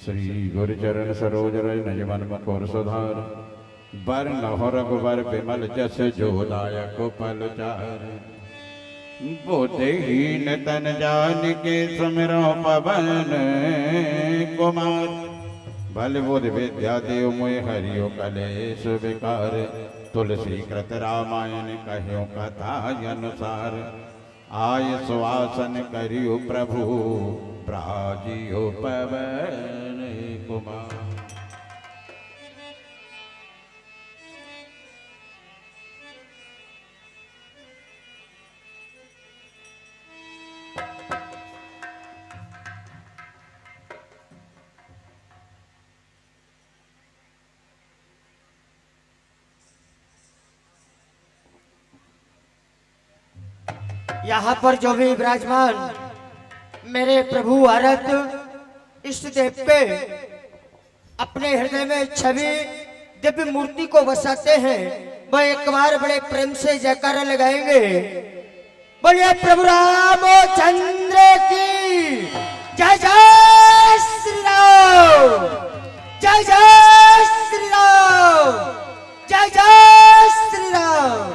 श्री गुरुचरण सरोज रज निज मन मुकुर सुधार बर लहो रघुबर बिमल जस जो दायक पल चार बुद्धिहीन तन जान के सुमिरो पवन कुमार बल बुद्धि विद्या देव मोहि हरियो कलेश विकार तुलसी कृत रामायण कहियो कथा अनुसार आय सुवासन करियो प्रभु प्राजियो पवन कुमार। यहाँ पर जो भी विराजमान मेरे प्रभु आरत इष्ट देव के अपने हृदय में छवि दिव्य मूर्ति को बसाते हैं, वह एक बार बड़े प्रेम से जयकारा लगाएंगे। बोलिए प्रभु रामचंद्र की जय जय श्री राम, जय जय श्री राम, जय जय श्री राम।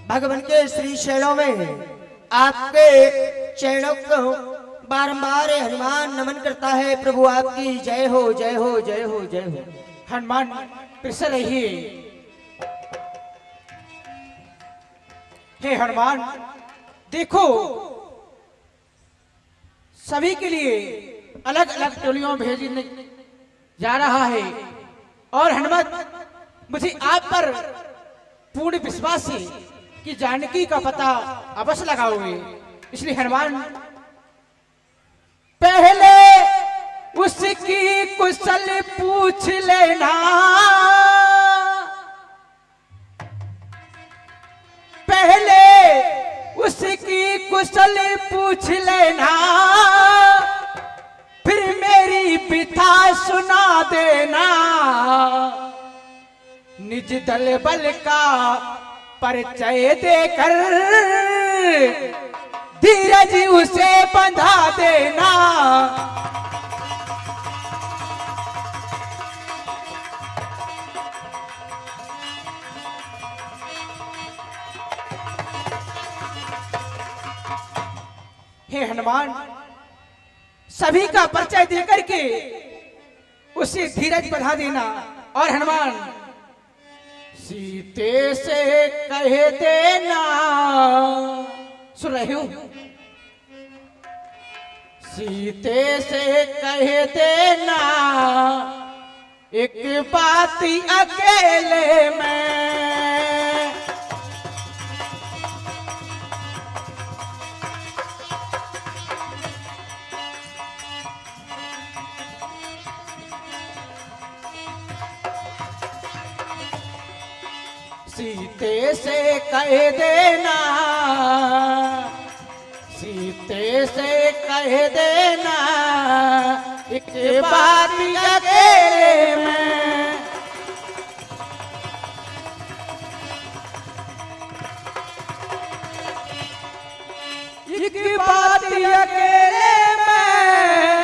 भगवान के श्री चरणों में आपके चरणों को बारंबार हनुमान नमन करता है। प्रभु आपकी जय हो, जय हो, जय हो, जय हो। हनुमान प्रसन्न रहिए। हे हनुमान, देखो सभी के लिए अलग अलग टोलियों भेजने जा रहा है और हनुमान मुझे आप पर पूर्ण विश्वास है कि जानकी का पता अवश्य लगाओगे। इसलिए हनुमान पहले उसकी कुशल पूछ लेना, पहले उसकी कुशल पूछ लेना, फिर मेरी पिता सुना देना। निज दल बल का परिचय देकर धीरज उसे बंधा देना। हे हनुमान, सभी का परिचय देकर के उसे धीरज बंधा देना। और हनुमान सीते से कह देना, सुन रहे हो, सीते से कह देना एक बात अकेले में, सीते से कह देना, सीते से कह देना एक बात अकेले में, एक बात अकेले में,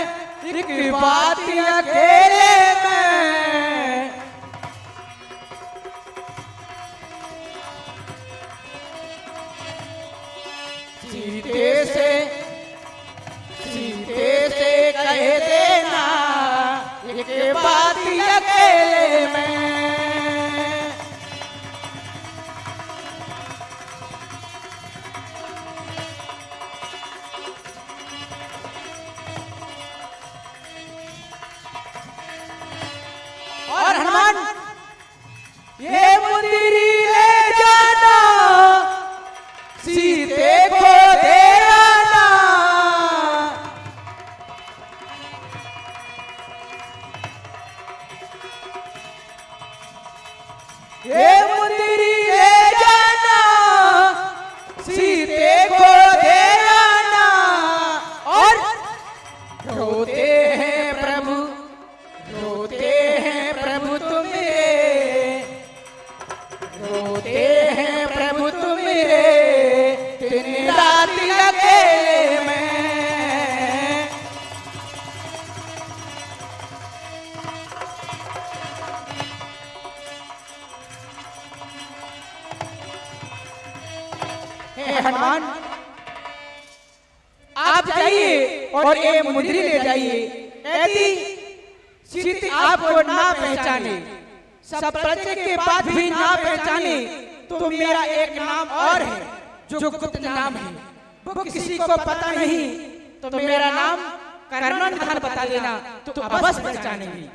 एक बात अकेले में। सीते से कह देना एक बात अकेले में। और हनुमान ये मुंदरी ले जाना, सीते को दे आना, हे हनुमान, आप जाइए और ये मुंदरी ले जाइए। यदि सीते आपको ना पहचाने, सब परिचय के बाद भी ना पहचाने, तो मेरा एक नाम और है जो गुप्त नाम है, वो किसी को पता नहीं। तो मेरा नाम कर्णधार बता देना तो अवश्य पहचानेंगे।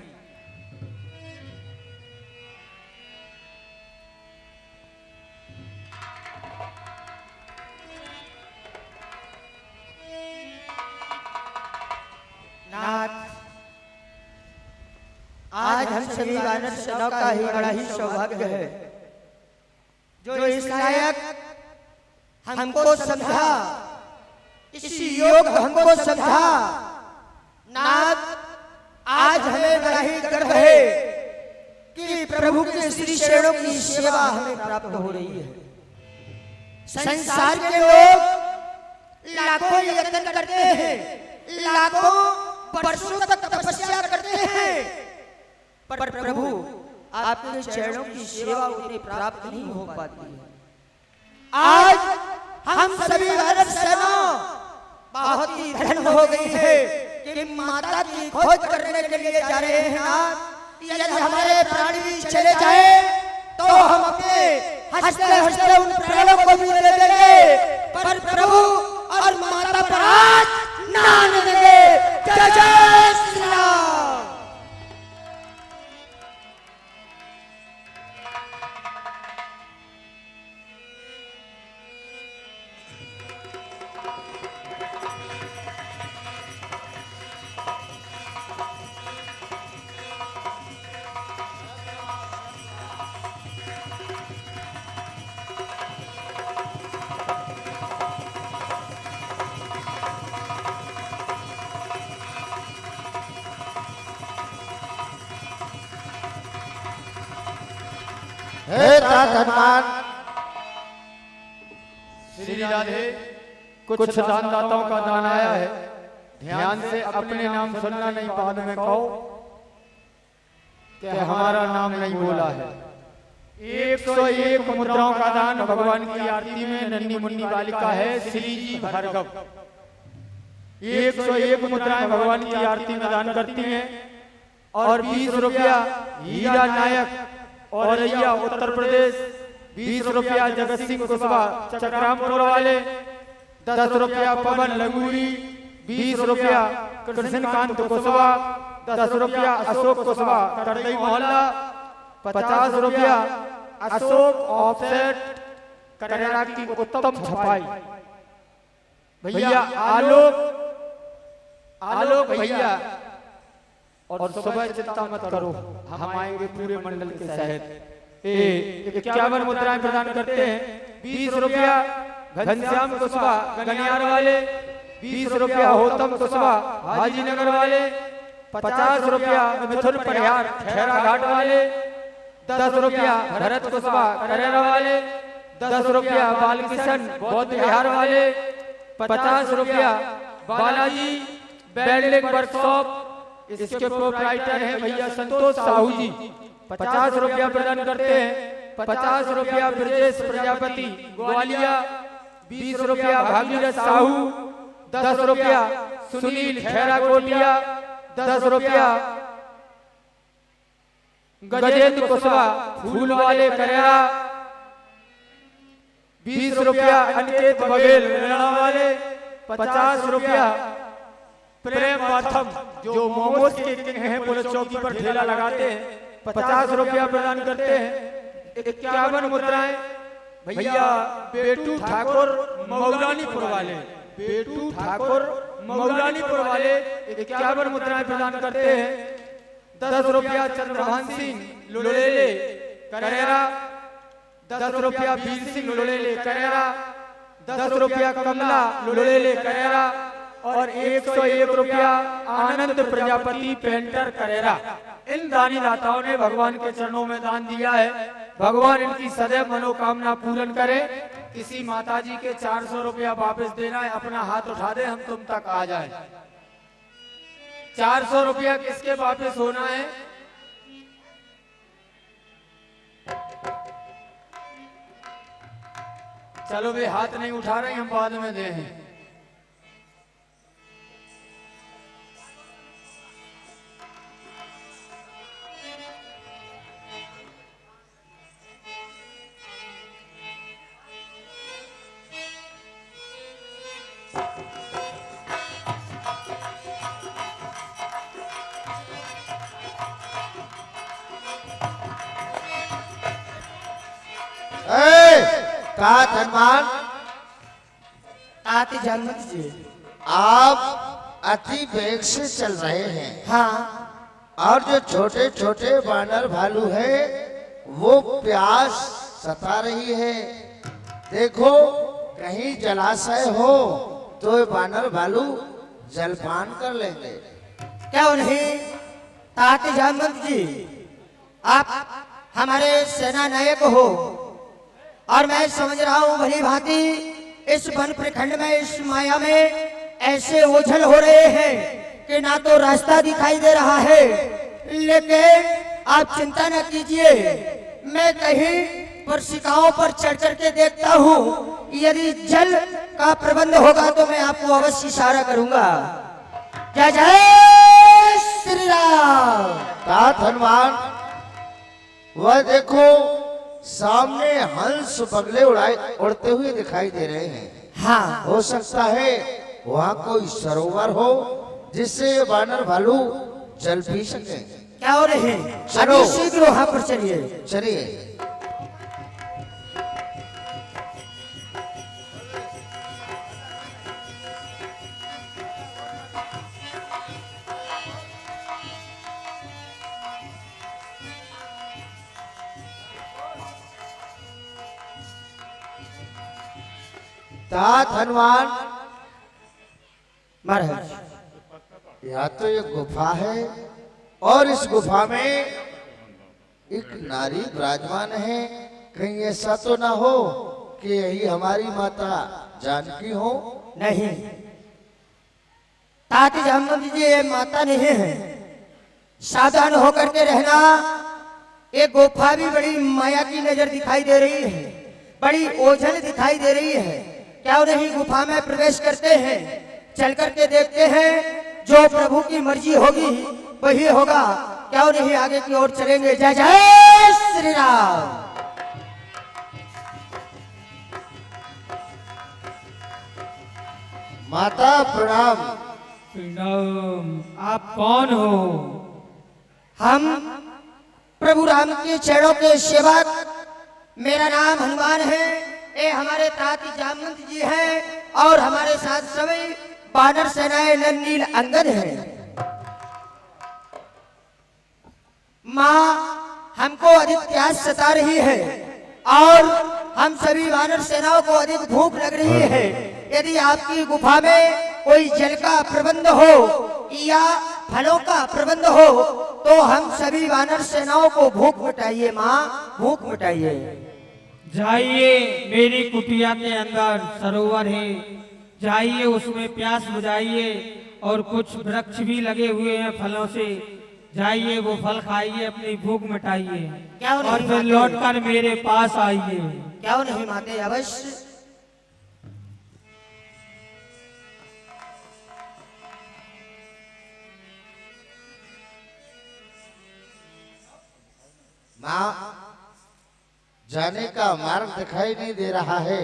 नाथ, आज हम सभी वानर सेना का ही बड़ा ही सौभाग्य है जो इस लायक हमको समझा, इसी योग हमको समझा। नाथ, आज हमें बड़ा ही गर्व है कि प्रभु के श्री चरणों की सेवा हमें प्राप्त हो रही है। संसार के लोग लाखों यत्न करते हैं, लाखों वर्षों तक तपस्या करते हैं, पर प्रभु आपके चरणों की सेवा उन्हें प्राप्त नहीं हो पाती है। आज हम सभी वानर सेना बहुत ही धन्य हो गई है कि माता की खोज करने के लिए जा रहे हैं। नाथ, यदि हमारे प्राण भी चले जाए तो हम अपने हंसते हंसते उन प्राणों को भी दे देंगे, पर प्रभु और माता पर आज ना आने देंगे। जय जय श्री राम। हे तात हनुमान, श्री राधे, कुछ दानदाताओं का दान आया है, ध्यान से अपने नाम सुनना नहीं, बाद में कहो कि हमारा नाम नहीं बोला है। 101 मुद्राओं का दान भगवान की आरती में नन्ही मुन्नी बालिका है श्री जी भार्गव। 101 मुद्राएं भगवान की आरती में दान करती हैं और 20 रुपया हीरा नायक और उत्तर प्रदेश, 20 रुपया जगत सिंह कुशवाहा चक्रामपुर वाले, 10 रुपया पवन लगूरी, 20 रुपया कृष्णकांत कुशवाहा, 10 रुपया अशोक कुशवाहा करदई मोहल्ला, 50 रुपया अशोक ऑफसेट करेरा की उत्तम छपाई। भैया आलोक भैया, और सुबह चिंता मत करो, हम आएंगे पूरे मंडल के सहित। 51 मुद्राएं प्रदान करते हैं। 20 रुपया घनश्याम कुशवाहा गनियार वाले, 20 रुपया होतम कुशवाहा हाजी नगर वाले, 50 रुपया मिथुन परिहार खैरा घाट वाले, 10 रुपया भरत कुशवाहा करेरा वाले, 10 रुपया बालकिशन बौद्ध विहार वाले, 50 रुपया बालाजी वेल्डिंग वर्कशॉप, इसके प्रोप्राइटर हैं भैया संतोष साहू जी, 50 रुपया प्रदान करते हैं। 50 रुपया ब्रजेश प्रजापति ग्वालिया, 20 रुपया भागीरथ साहू, 10 रुपया सुनील खैरा कोटिया, 10 रुपया गजेंद्र कुशवाहा फूल वाले करेरा, 20 रुपया अनिकेत बघेल रेणा वाले, 50 रुपया प्रेम प्रथम जो मोमोज के किंग हैं पुलिस चौकी पर ठेला लगाते हैं, 50 रुपया प्रदान करते हैं। 51 मुद्राएं भैया बेटू ठाकुर मौलानीपुर वाले, बेटू ठाकुर मौलानीपुर वाले 51 मुद्राएं प्रदान करते हैं। 10 रुपया चंद्रभान सिंह लुलेले करेरा, 10 रुपया वीर सिंह लुलेले करेरा, 10 रुपया कमला लुलेले करेरा और 101 रुपया आनंद प्रजापति पेंटर करेरा। इन दानी दाताओं ने भगवान के चरणों में दान दिया है। भगवान इनकी सदैव मनोकामना पूर्ण करे। किसी माताजी के 400 रुपया वापस देना है, अपना हाथ उठा दे, हम तुम तक आ जाए। 400 रुपया किसके वापस होना है? चलो वे हाथ नहीं उठा रहे, हम बाद में दे हैं। तात हनुमान, तात जानमत जी। आप अति वेग से चल रहे हैं। हाँ, और जो छोटे छोटे वानर भालू है वो प्यास सता रही है। देखो कहीं जलाशय हो तो ये वानर भालू जलपान कर लेंगे। क्या नहीं तात जानमत जी, आप हमारे सेना नायक हो और मैं समझ रहा हूँ भली भांति इस वन प्रखंड में, इस माया में ऐसे ओझल हो रहे हैं कि ना तो रास्ता दिखाई दे रहा है। लेकिन आप चिंता न कीजिए, मैं कहीं पर शिकाओं पर चढ़ चढ़ के देखता हूँ। यदि जल का प्रबंध होगा तो मैं आपको अवश्य इशारा करूंगा। जय जय श्री राम। तात हनुमान, वह देखो सामने हंस बगले उड़ते हुए दिखाई दे रहे हैं। हाँ, हो सकता है वहाँ कोई सरोवर हो जिससे ये वानर भालू जल पी सके। क्या हो रहे चलो। अभी शीघ्र वहां पर चलिए। चलिए। तात हनुमान, महाराज, या तो ये गुफा है और इस गुफा में एक नारी विराजमान है। कहीं ऐसा तो ना हो कि यही हमारी माता जानकी हो। नहीं तात जानमत जी, ये माता नहीं है। सावधान होकर के रहना। ये गुफा भी बड़ी माया की नजर दिखाई दे रही है, बड़ी ओझल दिखाई दे रही है। क्या नहीं गुफा में प्रवेश करते हैं, चल करके देखते हैं, जो प्रभु की मर्जी होगी वही होगा। क्या नहीं आगे की ओर चलेंगे। जय जय श्री राम। माता प्रणाम। प्रणाम। आप कौन हो? हम प्रभु राम के चरणों के सेवक, मेरा नाम हनुमान है। ये हमारे ताती जामवंत जी हैं और हमारे साथ सभी वानर सेनाएं नल नील अंगद हैं। माँ हमको अधिक प्यास सता रही है और हम सभी वानर सेनाओं को अधिक भूख लग रही है। यदि आपकी गुफा में कोई जल का प्रबंध हो या फलों का प्रबंध हो तो हम सभी वानर सेनाओं को भूख मिटाइए। माँ भूख मिटाइए। जाइए, मेरी कुटिया के अंदर सरोवर है, जाइए उसमें प्यास बुझाइए और कुछ वृक्ष भी लगे हुए हैं फलों से, जाइए वो फल खाइए, अपनी भूख मिटाइए क्या और नहीं फिर माते? लौटकर मेरे पास आइए। क्या नहीं माते? अवश्य। माँ, जाने का मार्ग दिखाई नहीं दे रहा है।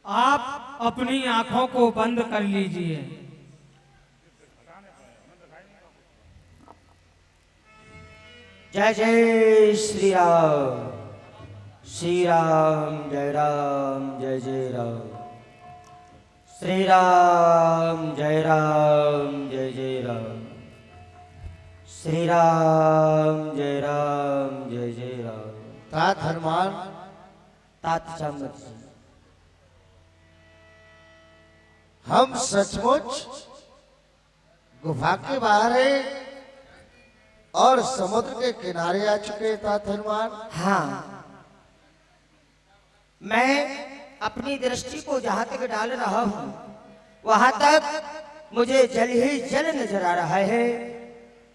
आप अपनी आंखों को बंद कर लीजिए। जय जय श्री राम। श्री राम जय राम जय जय राम। श्री राम जय राम जय जय राम। श्री राम जय राम जय जय राम। तात हनुमान, तात जामवंत जी, हम सचमुच गुफा के बाहर है और समुद्र के किनारे आ चुके हैं। तात हनुमान, हाँ, मैं अपनी दृष्टि को जहां तक डाल रहा हूं वहां तक मुझे जल ही जल नजर आ रहा है।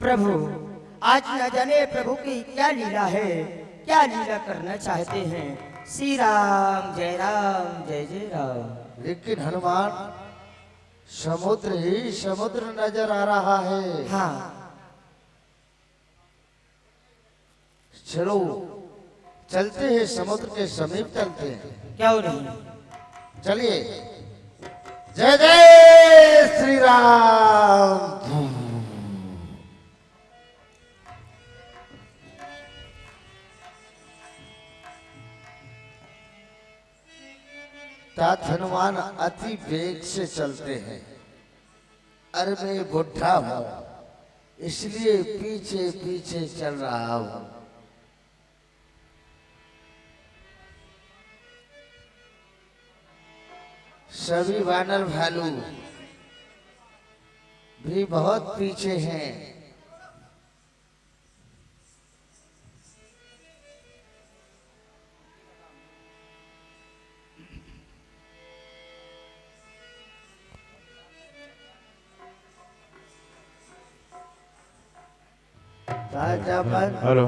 प्रभु आज न जाने प्रभु की क्या लीला है, क्या लीला करना चाहते हैं। श्री राम जय जय राम। लेकिन हनुमान समुद्र ही समुद्र नजर आ रहा है। हाँ चलो चलते हैं, समुद्र के समीप चलते हैं। क्यों नहीं। चलिए। जय जय श्री राम। तात हनुमान अति वेग से चलते हैं। अरे मैं बुढ़ा हूं, इसलिए पीछे पीछे चल रहा हूं। सभी वानर भालू भी बहुत पीछे हैं। राजापन हेलो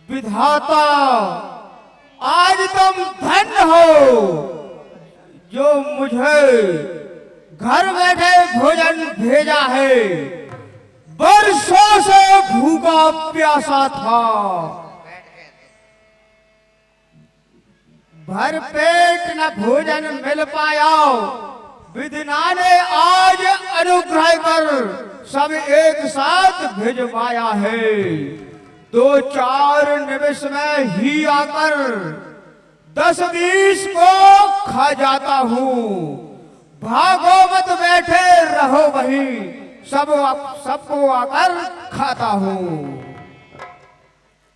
विधाता आज तुम धन्य हो जो मुझे घर बैठे भोजन भेजा है। बरसों से भूखा प्यासा था, भर पेट न भोजन मिल पाया। विधना ने आज अनुग्रह कर सब एक साथ भिजवाया है। 2-4 निमिष में ही आकर 10-20 को खा जाता हूँ। भागो मत बैठे रहो वहीं, सबको आकर खाता हूँ।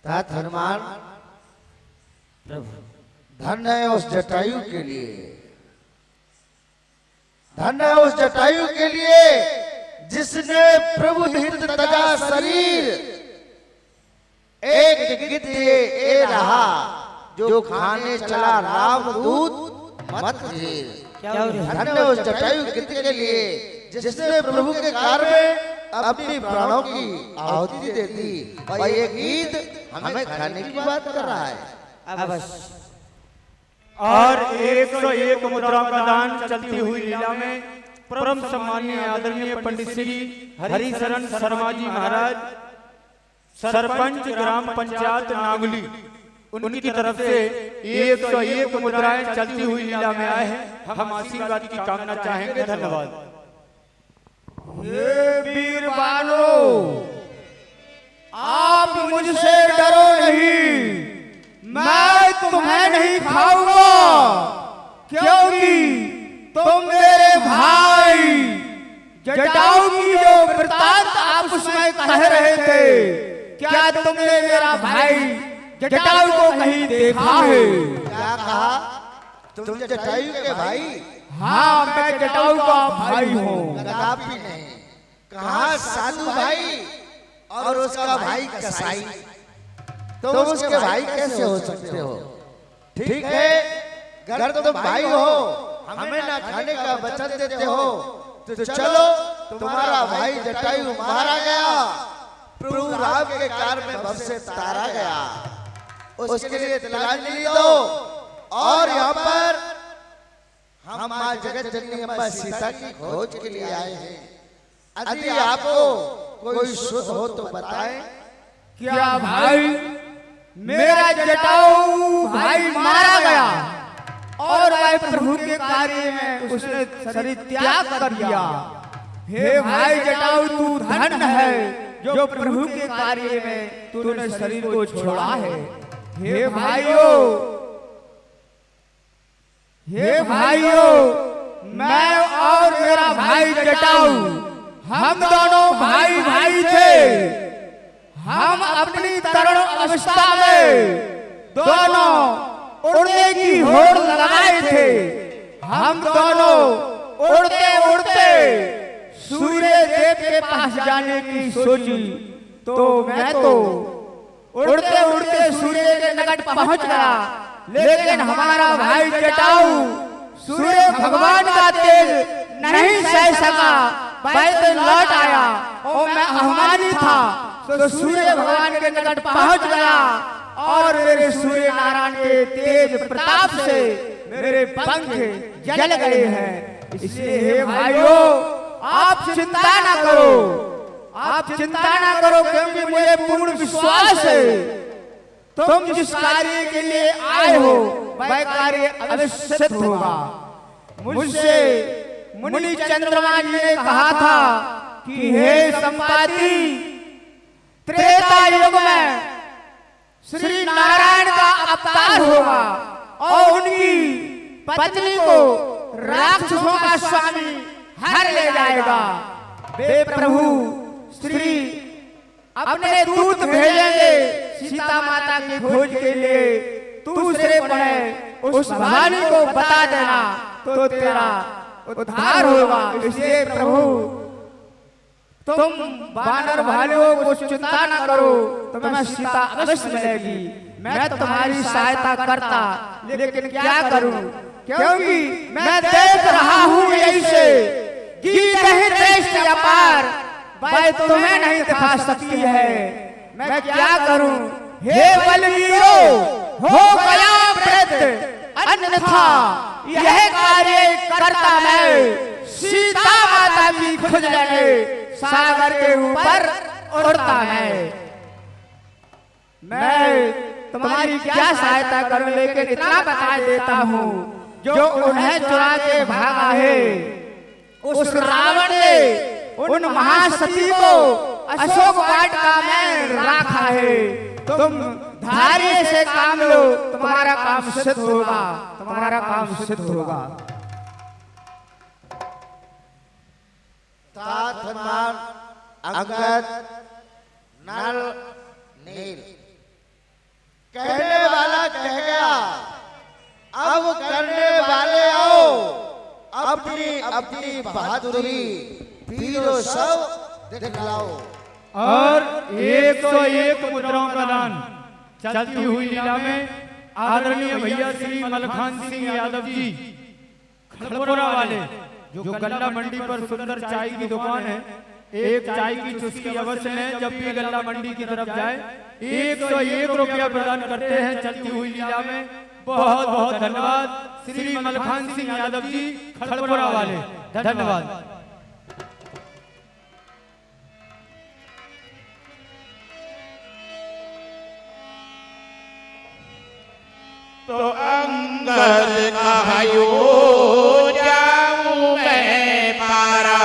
तात हनुमान धन्य है उस जटायु के लिए, धन्य है उस जटायु के लिए जिसने प्रभु हित तजा शरीर एक गिद्ध ये रहा जो खाने चला राम दूत मत घेर। धन्य उस जटायु गिद्ध के लिए जिसने प्रभु के कार्य में अपनी प्राणों की आहुति दे दी। और ये गीत हमें खाने की बात कर रहा है। अवश्य। और 101 मुद्रा का दान चलती हुई लीला में परम सम्मानीय आदरणीय पंडित श्री हरिशरण शर्मा जी महाराज, सरपंच ग्राम पंचायत नागुली, उनकी तरफ से 101 मुद्राएं चलती हुई लीला में आए हैं। हम आशीर्वाद की कामना चाहेंगे। धन्यवाद। हे वीरवानो, आप मुझसे डरो नहीं, मैं तुम्हें नहीं खाऊंगा, क्योंकि तुम मेरे भाई जटाऊ की जो वृत्तांत आप उसमें कह रहे थे, क्या तुमने मेरा भाई जटाऊ को कहीं देखा है? क्या कहा? तुम जटायु के भाई? हाँ, मैं जटाऊ का भाई हूँ। कदापि नहीं। कहा साधु भाई और उसका भाई कसाई, तुम उसके भाई कैसे हो सकते हो? ठीक है, अगर तुम भाई हो, हमें ना खाने का वचन देते हो, तो चलो तुम्हारा भाई जटायु मारा गया, प्रभु राम के कार्य में भव से तारा गया, उसके लिए तिलांजलि दो। और यहाँ पर हम माँ जगत जननी अम्बा सीता की खोज के लिए आए हैं। यदि आपको कोई शुद्ध हो तो बताएं। क्या भाई मेरा जटाऊ भाई मारा गया और वह प्रभु के कार्य में उसने शरीर त्याग कर दिया? हे भाई जटाऊ, तू धन्य है जो प्रभु के कार्य में तूने शरीर को छोड़ा है। हे भाइयों, मैं और मेरा भाई जटाऊ, हम दोनों भाई भाई थे। हम अपनी तरुण अवस्था में दोनों उड़ने की होड़ लगाए थे। हम दोनों उड़ते उड़ते सूर्य देव के पास जाने की सोची, तो मैं तो उड़ते उड़ते सूर्य के निकट पहुंच गया, लेकिन हमारा भाई जटाऊ सूर्य भगवान का तेज नहीं सह सका। भाई तो लौट आया और मैं अहमानी था तो सूर्य भगवान के निकट पहुंच गया और मेरे सूर्य नारायण के तेज प्रताप से मेरे पंख जल गए हैं। इसलिए हे भाइयों, आप चिंता ना करो, आप चिंता ना करो, क्योंकि मुझे पूर्ण विश्वास है तुम जिस कार्य के लिए आए हो वह कार्य अवश्य सिद्ध होगा। मुझसे मुनि चंद्रमा जी ने कहा था कि हे संपाति, त्रेता युग में श्री नारायण का अवतार होगा और उनकी पत्नी को राक्षसों का स्वामी हर ले जाएगा। वे प्रभु श्री अपने दूत भेजेंगे सीता माता की खोज के लिए। दूसरे पड़े उस भवानी को बता देना तो तेरा उद्धार होगा। इसलिए प्रभु तुम वानर भाइयों को चिंता न करो, तुम्हें सीता अवश्य मिलेगी। मैं तुम्हारी सहायता करता, लेकिन क्या करूं, क्योंकि मैं देख रहा हूं यही से गीत नहीं देश अपार भाई तुम्हें नहीं दिखा सकती है। मैं क्या करूं, हे बलवीरों, हो गया वृद्ध, अन्यथा यह कार्य करता मैं सीता माता की खोज लेने सागर के ऊपर उड़ता है। मैं तुम्हारी क्या सहायता करूं, लेकिन इतना बता देता हूं, जो उन्हें चुरा के भागा है उस रावण ने उन महासती को अशोक वाटिका में रखा है। तुम धैर्य से काम लो, तुम्हारा काम सिद्ध होगा, तुम्हारा काम सिद्ध होगा। तात हनुमान अंगद नल नील। कहने वाला कह गया, अब करने वाले आओ, अपनी अपनी बहादुरी वीरों सब दिखलाओ। और 101 मुद्राओं का दान चलती हुई लीला में आदरणीय भैया श्री मलखान सिंह यादव जी खड़पुरा वाले, जो गल्ला मंडी पर सुंदर चाय की दुकान है, एक चाय की चुस्की अवश्य लें जब भी गल्ला मंडी की तरफ जाए। 101 रुपया प्रदान करते हैं चलती हुई लीला में। बहुत बहुत धन्यवाद श्री मलखान सिंह यादव जी खड़पुरा वाले, धन्यवाद। तो अंगद कहायो जाऊं मैं पारा,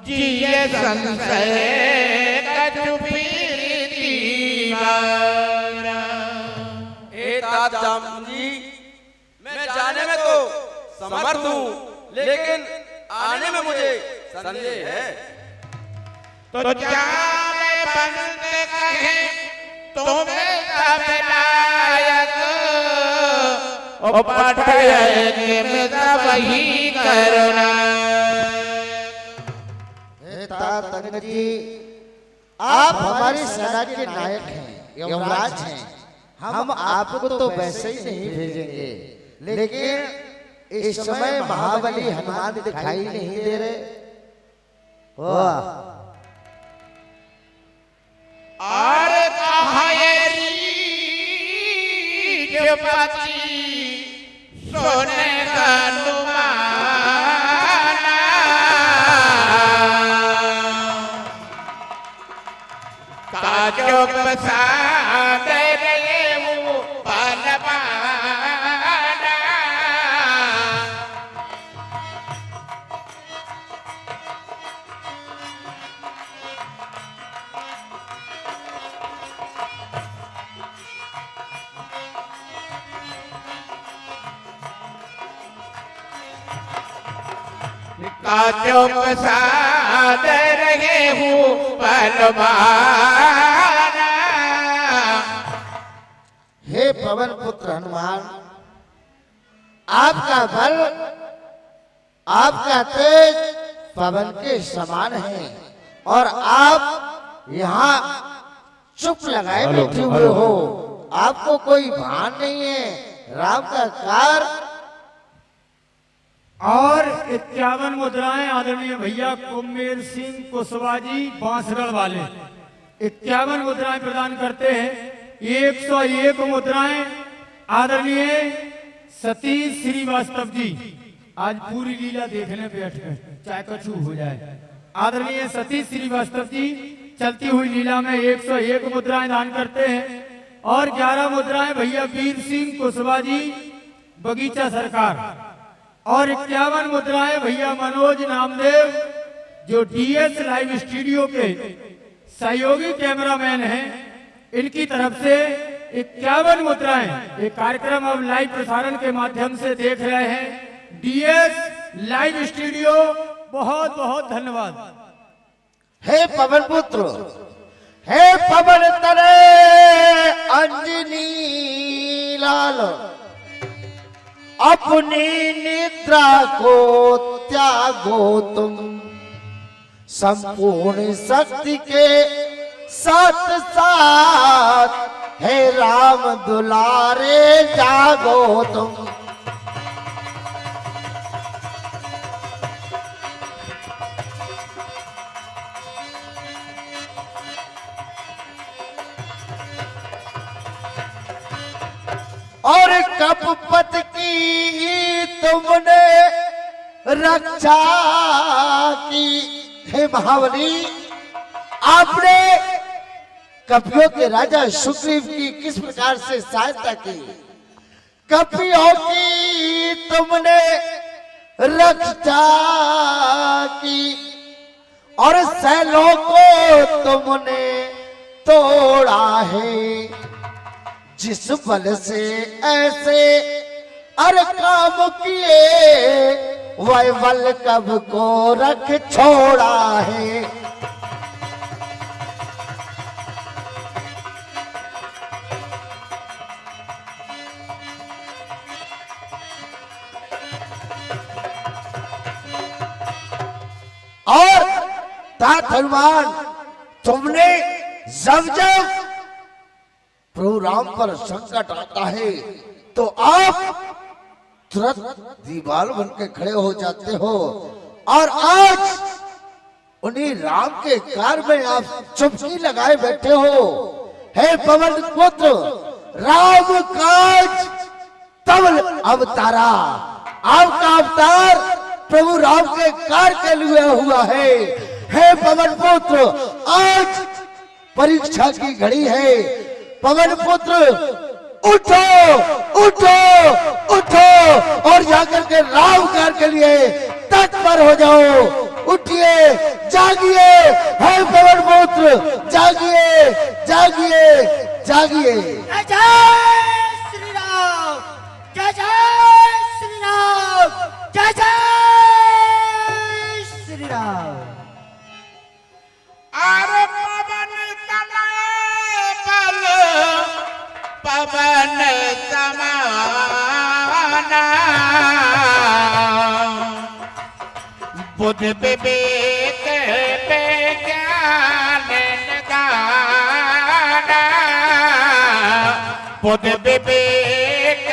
जिये संशय कछु प्रीति मारा। जी, मैं जाने में तो समर्थ हूँ, लेकिन आने में मुझे संदेह है। तो जाने पंत कहे तुम्हें सब लायक, और पठय में वही करना। तात अंगद जी, आप हमारी सेना के नायक हैं, यमराज हैं। हम आपको तो वैसे ही नहीं भेजेंगे, लेकिन इस समय महाबली हनुमान दिखाई नहीं दे रहे। और कहा सोने का नुमाना, काजो बसाद रहे वो पलवाना। काजो बसाद रहे वो पलवाना। हे पवन पुत्र हनुमान, आपका बल, आपका तेज पवन के समान है, और आप यहाँ चुप लगाए बैठे हुए हो। आपको कोई भान नहीं है राम का कार्य। और 51 मुद्राएं आदरणीय भैया कुमेर सिंह कुशवाहा जी बांसगढ़ वाले 51 मुद्राएं प्रदान करते हैं। 101 मुद्राएं आदरणीय सतीश श्रीवास्तव जी, आज पूरी लीला देखने बैठ गए, चाहे कछु हो जाए। आदरणीय सतीश श्रीवास्तव जी चलती हुई लीला में 101 मुद्राएं दान करते हैं। और 11 मुद्राएं भैया वीर सिंह कुशवाहा जी बगीचा सरकार, और 51 मुद्राएं भैया मनोज नामदेव जो डीएस लाइव स्टूडियो के सहयोगी कैमरामैन हैं, इनकी तरफ से 51 मुद्राएं। एक कार्यक्रम अब लाइव प्रसारण के माध्यम से देख रहे हैं डीएस लाइव स्टूडियो, बहुत बहुत धन्यवाद। हे पवन पुत्र, हे पवन तरे अंजनी लाल, अपनी निद्रा को त्यागो तुम, संपूर्ण शक्ति के साथ साथ हे राम दुलारे जागो तुम। और कपपत की तुमने रक्षा की, हे महाबली आपने कपियों के राजा सुग्रीव की किस प्रकार से सहायता की। कपियों की तुमने रक्षा की और सैलों को तुमने तोड़ा है। जिस बल से ऐसे अर काम किए, वह बल कब को रख छोड़ा है। और तात हनुमान तुमने जब जब प्रभु राम पर संकट आता है तो आप तुरंत दीवार बन के खड़े हो जाते हो, और आज उन्हीं राम के कार्य में आप चुपकी लगाए बैठे हो। हे पवन पुत्र, राम काज तब अवतारा, आपका अवतार प्रभु राम के कार्य के लिए हुआ है। हे पवन पुत्र, आज परीक्षा की घड़ी है। पवन पुत्र उठो उठो उठो और जाकर के राम कार्य के लिए तत्पर हो जाओ। उठिए, जागिए, हे पवन पुत्र, जागिए जागिए जागिए। जय जय श्री राम, जय जय श्री राम, जय जय श्री राम। अरे पवन तनय बल पवन समाना, बुध विवेक ज्ञान निदाना, बुध विवेक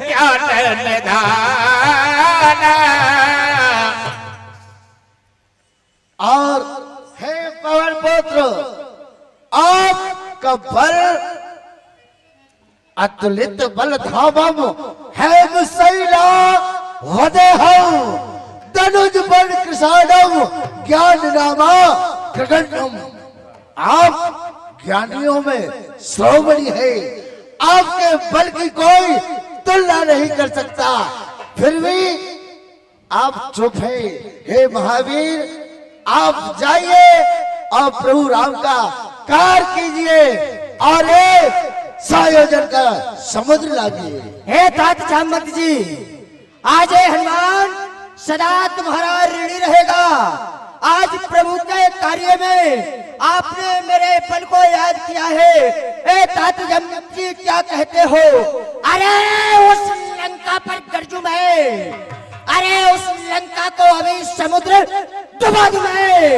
ज्ञान निदाना। और हे पवन पुत्र, आपका बल अतुलित बल धामम है शैला वदेहम, धनुज बल कृषाणम ज्ञान नामा गगनम। आप ज्ञानियों में श्रोमणी है, आपके बल की कोई तुलना नहीं कर सकता, फिर भी आप चुप है। हे महावीर, आप जाइए और प्रभु राम का कार्य कीजिए और एक संयोजन का समुद्र लागिए। हे तात जामवंत जी, आज ये हनुमान सदा तुम्हारा ऋणी रहेगा। आज प्रभु के कार्य में आपने मेरे बल को याद किया है। ए तात जामवंत जी, क्या कहते हो? अरे उस लंका पर गर्जू मैं, अरे उस लंका को अभी समुद्र डुबा दूं मैं,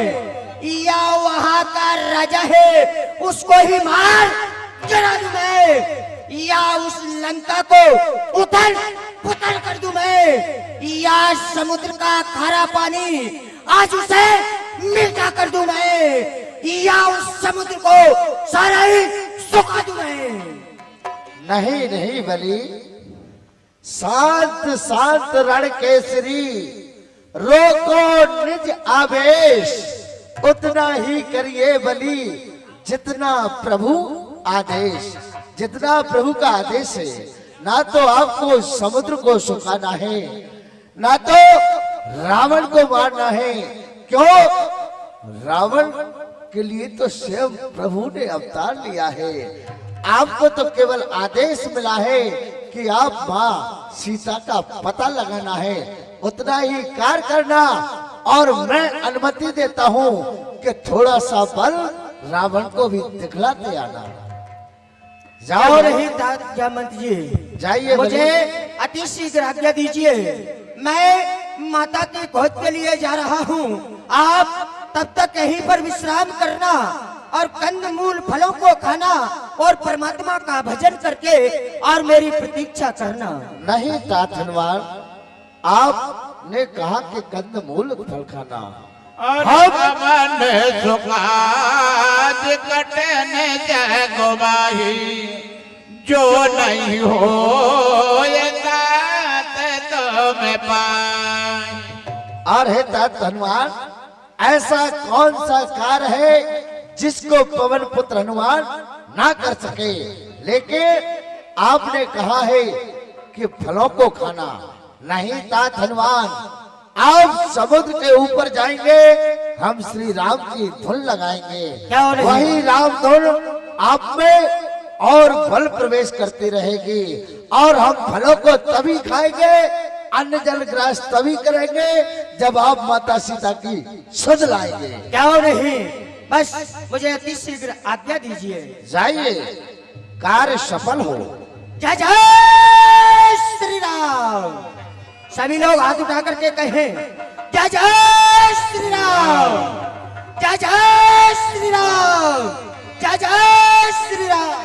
या वहां का राजा है उसको ही मार जला दूं मैं, या उस लंका को उथल पुथल कर दूं मैं, या समुद्र का खारा पानी आज उसे मीठा कर दूं मैं, या उस समुद्र को सारा ही सुखा दूं मैं। नहीं नहीं बलि, शांत शांत रण केसरी, रोको निज आवेश, उतना ही करिए बलि जितना प्रभु आदेश। जितना प्रभु का आदेश है। ना तो आपको समुद्र को सुखाना है, ना तो रावण को मारना है। क्यों? रावण के लिए तो स्वयं प्रभु ने अवतार लिया है। आपको तो केवल आदेश मिला है कि आप माँ सीता का पता लगाना है, उतना ही कार्य करना। और मैं अनुमति देता हूँ कि थोड़ा सा बल रावण को भी दिखलाते आना। जाओ नहीं जामंत जी, जाइए। मुझे अति शीघ्र आज्ञा दीजिए, मैं माता की गोद के लिए जा रहा हूँ। आप तब तक यहीं पर विश्राम करना और कंद मूल फलों को खाना और परमात्मा का भजन करके और मेरी प्रतीक्षा करना। नहीं तात हनुमान, आपने कहा कि कंद मूल फल खाना। मन सुखाद कटने जय गोबाही, जो नहीं हो तो मैं पाए। और है तात हनुमान, ऐसा कौन सा कार्य है जिसको पवन पुत्र हनुमान ना कर सके? लेकिन आपने कहा है कि फलों को खाना। नहीं तात हनुमान, आप समुद्र के ऊपर जाएंगे, हम श्री राम की धुन लगाएंगे। वही राम धुन आप में और बल प्रवेश करती रहेगी और हम फलों को तभी खाएंगे, अन्न जल ग्रास तभी करेंगे जब आप माता सीता की सुध लाएंगे। क्या नहीं, बस मुझे अति शीघ्र आज्ञा दीजिए। जाइए, कार्य सफल हो। जय जय श्री राम। सभी लोग हाथ उठा करके कहें जय जय श्री राम, जय जय श्री राम, जय जय श्री राम।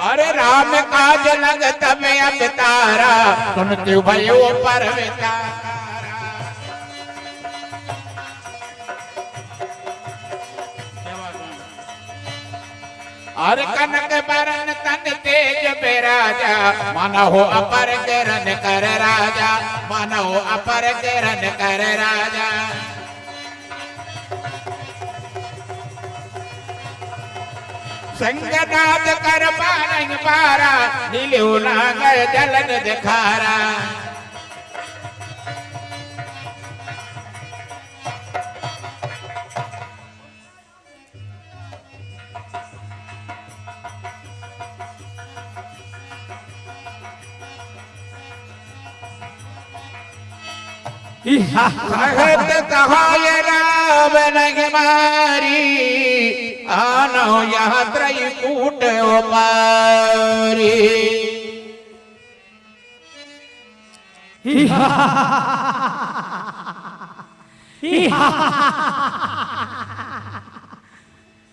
अरे राम काज लगत में अवतारा, सुनते भयो पर विचारा। और कनक बरन तन तेज बेराजा, माना हो अपर किरण कर राजा, माना हो अपर किरण कर राजा। संगनाद कर पारंग पारा, नीलू नाग जलन दिखारा। कहत कहाय राम नहीं मारी, आनो यहाँ त्रैकूट पारी।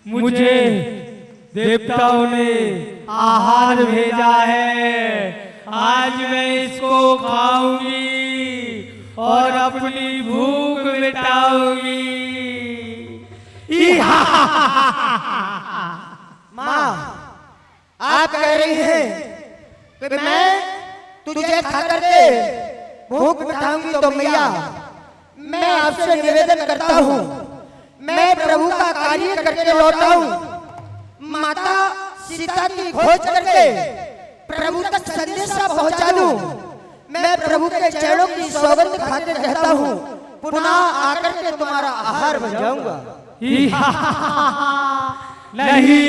मुझे देवताओं ने आहार भेजा है, आज मैं इसको खाऊंगी और अपनी भूख मिटाऊंगी। माँ, आप कह रही हैं कि मैं तुझे खा करके भूख मिटाऊंगी, तो मैया मैं आपसे निवेदन करता हूँ, मैं प्रभु का कार्य करके लौटा हूँ। माता सीता की खोज करके प्रभु तक संदेशा पहुँचा दूं। मैं प्रभु के चरणों की सौगंध खाते रहता हूँ, पुनः आकर के तुम्हारा आहार बन जाऊंगा। नहीं,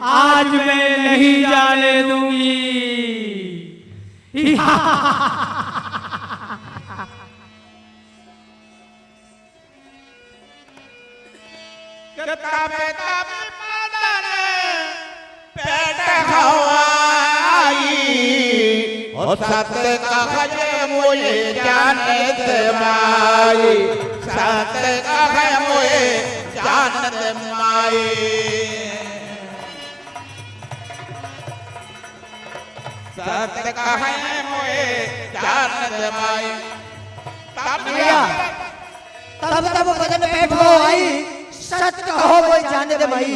आज मैं नहीं जाने दूंगी। सत कहे मुझे जानत माई, सत कहे मुझे जानत माई। सत्य कहे मोए जान जमाई। भैया तब तब बदन पे ठो आई सत्य कहो वो जान दे भाई।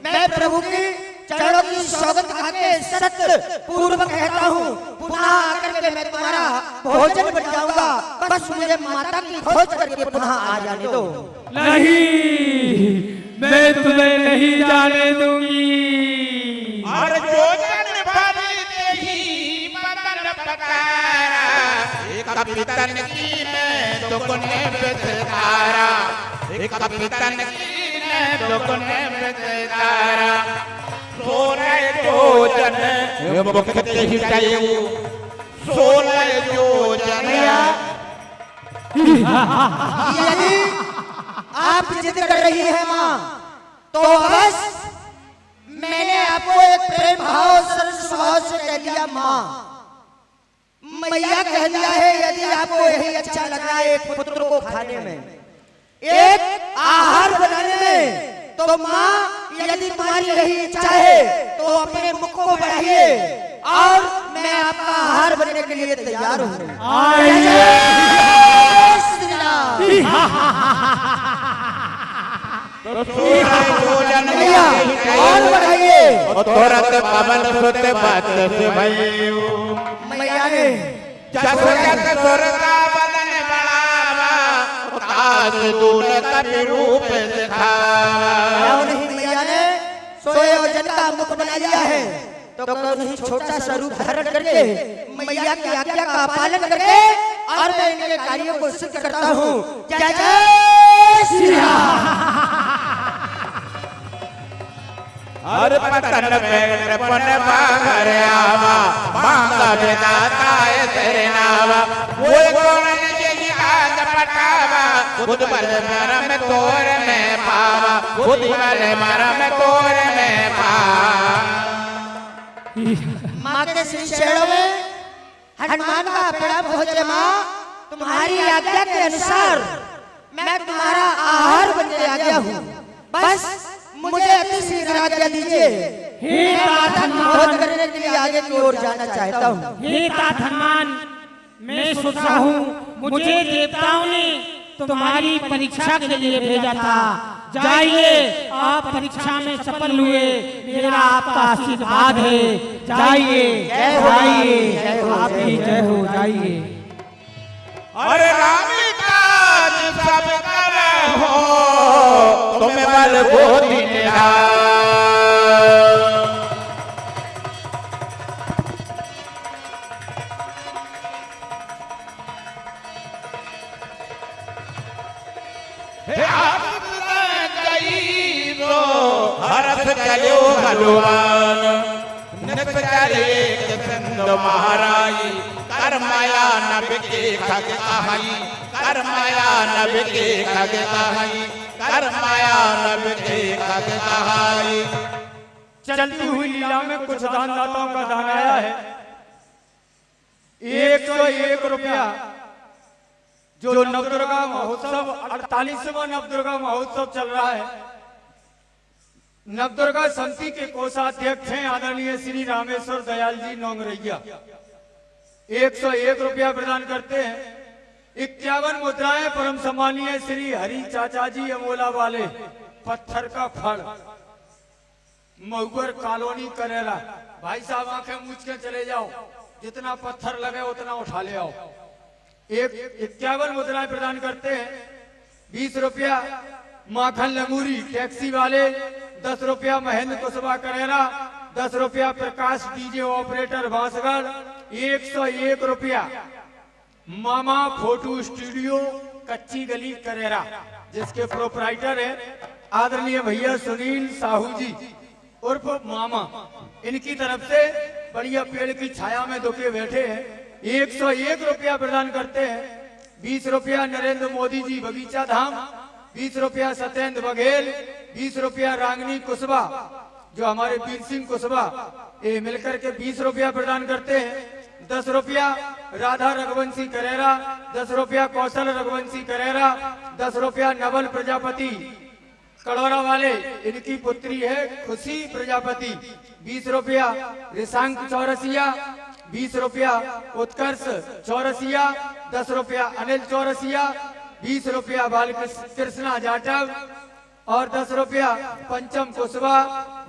मैं प्रभु की चरणों की सौगंध खाके सत्य पूर्व कहता हूँ पुनः आकर के मैं तुम्हारा भोजन बन जाऊंगा। बस मुझे माता की खोज करके पुनः आ जाने दो। नहीं, मैं तुम्हें नहीं जाने दूंगी। और भोजन भरी देही मदन पकारा, एक पितन की मैं दुगने बितारा, एक पितन की मैं दुगने बितारा। सोने भोजन मुक्त ही जायू, सोने भोजन। यदि आप जिद कर रही है माँ तो बस मैंने आपको एक प्रेम भाव सरस भाव से कह दिया माँ। मैया कह दिया है यदि आपको यही अच्छा लग रहा है एक पुत्र को खाने में, एक आहार बनाने में, तो माँ यदि तुम्हारी यही इच्छा है तो अपने मुख को बढ़ाइए और मैं आपका आहार बनने के लिए तैयार हूँ। और बढ़ाइए। तुरंत पवन सुत बात से भइयो, मैया ने जस सुरता बदन बढ़ावा, काज दून कपि रूप दिखावा। नहीं मैया ने सोए जन का मुख बना लिया है तो नहीं छोटा सा रूप धारण करके मैया की आज्ञा का पालन करके और मैं इनके कार्यों को सिद्ध करता हूँ। जय जय श्री राम। हर पतन पेड़ पन बाहर आवा, मांगा विदाता है तेरे नावा। वो गोरन जी आग पटावा, खुद बल मरम तोर में पावा, खुद बल मरम तोर में पावा। माँ के श्री चरणों में हनुमान का प्रणाम हो जय माँ। तुम्हारी आज्ञा के अनुसार मैं तुम्हारा आहार बन के आ गया हूँ। बस मुझे अति शीघ्र आज्ञा दीजिए। हे तात हनुमान, भोज करने के लिए आगे की ओर जाना चाहता हूँ। हे तात हनुमान, मैं सोचा हूँ मुझे देवताओं ने तुम्हारी परीक्षा के लिए भेजा था। जाइए, आप परीक्षा में सफल हुए, मेरा आपका आशीर्वाद है। जाइए जाइए, आपकी जय हो। जाइए। अरे रामी काज सब कर हो, तुम बल गोदी निहार। हरस चलो हनुमान, नित चले सिंधु महाराई। कर माया नभ के खग कहाई, कर माया नभ के खग कहाई, कर माया नभ के खग कहाई। चलती हुई लीला में कुछ दानदाताओं का दान आया है। 101 रुपया जो नवदुर्गा महोत्सव 48वां नवदुर्गा महोत्सव चल रहा है। नवदुर्गा समिति के कोषाध्यक्ष हैं आदरणीय श्री रामेश्वर दयाल जी नौंगरैया। 101 रुपया प्रदान करते हैं। 51 मुद्राएं परम सम्मानीय श्री हरि चाचा जी अमोला वाले, पत्थर का फल, मऊगर कॉलोनी करेला। भाई साहब आंखें मूछ के चले जाओ, जितना पत्थर लगे उतना उठा ले आओ। 51 मुद्राएं प्रदान करते हैं। 20 रुपया माखन लंगूरी टैक्सी वाले, 10 रुपया महेंद्र कुशवाहा करेरा, 10 रुपया प्रकाश डीजे ऑपरेटर बांसगढ़, 101 रुपया मामा फोटो स्टूडियो कच्ची गली करेरा, जिसके प्रोपराइटर है आदरणीय भैया सुनील साहू जी उर्फ मामा। इनकी तरफ से बढ़िया पेड़ की छाया में दुके बैठे हैं। 101 रुपया प्रदान करते हैं। 20 रुपया नरेंद्र मोदी जी बगीचा धाम, 20 रुपया सत्येंद्र बघेल, 20 रुपया रांगनी कुशवाहा जो हमारे वीर सिंह कुशवाहा, ये मिलकर के 20 रुपया प्रदान करते हैं। 10 रुपया राधा रघुवंशी करेरा, 10 रुपया कौशल रघुवंशी करेरा, 10 रुपया नवल प्रजापति कड़ोरा वाले, इनकी पुत्री है खुशी प्रजापति, 20 रुपया रिशांक चौरसिया, 20 रुपया उत्कर्ष चौरसिया, 10 रुपया अनिल चौरसिया, 20 रुपया बालकृष्णा जाटव और 10 रुपया पंचम कुशवा,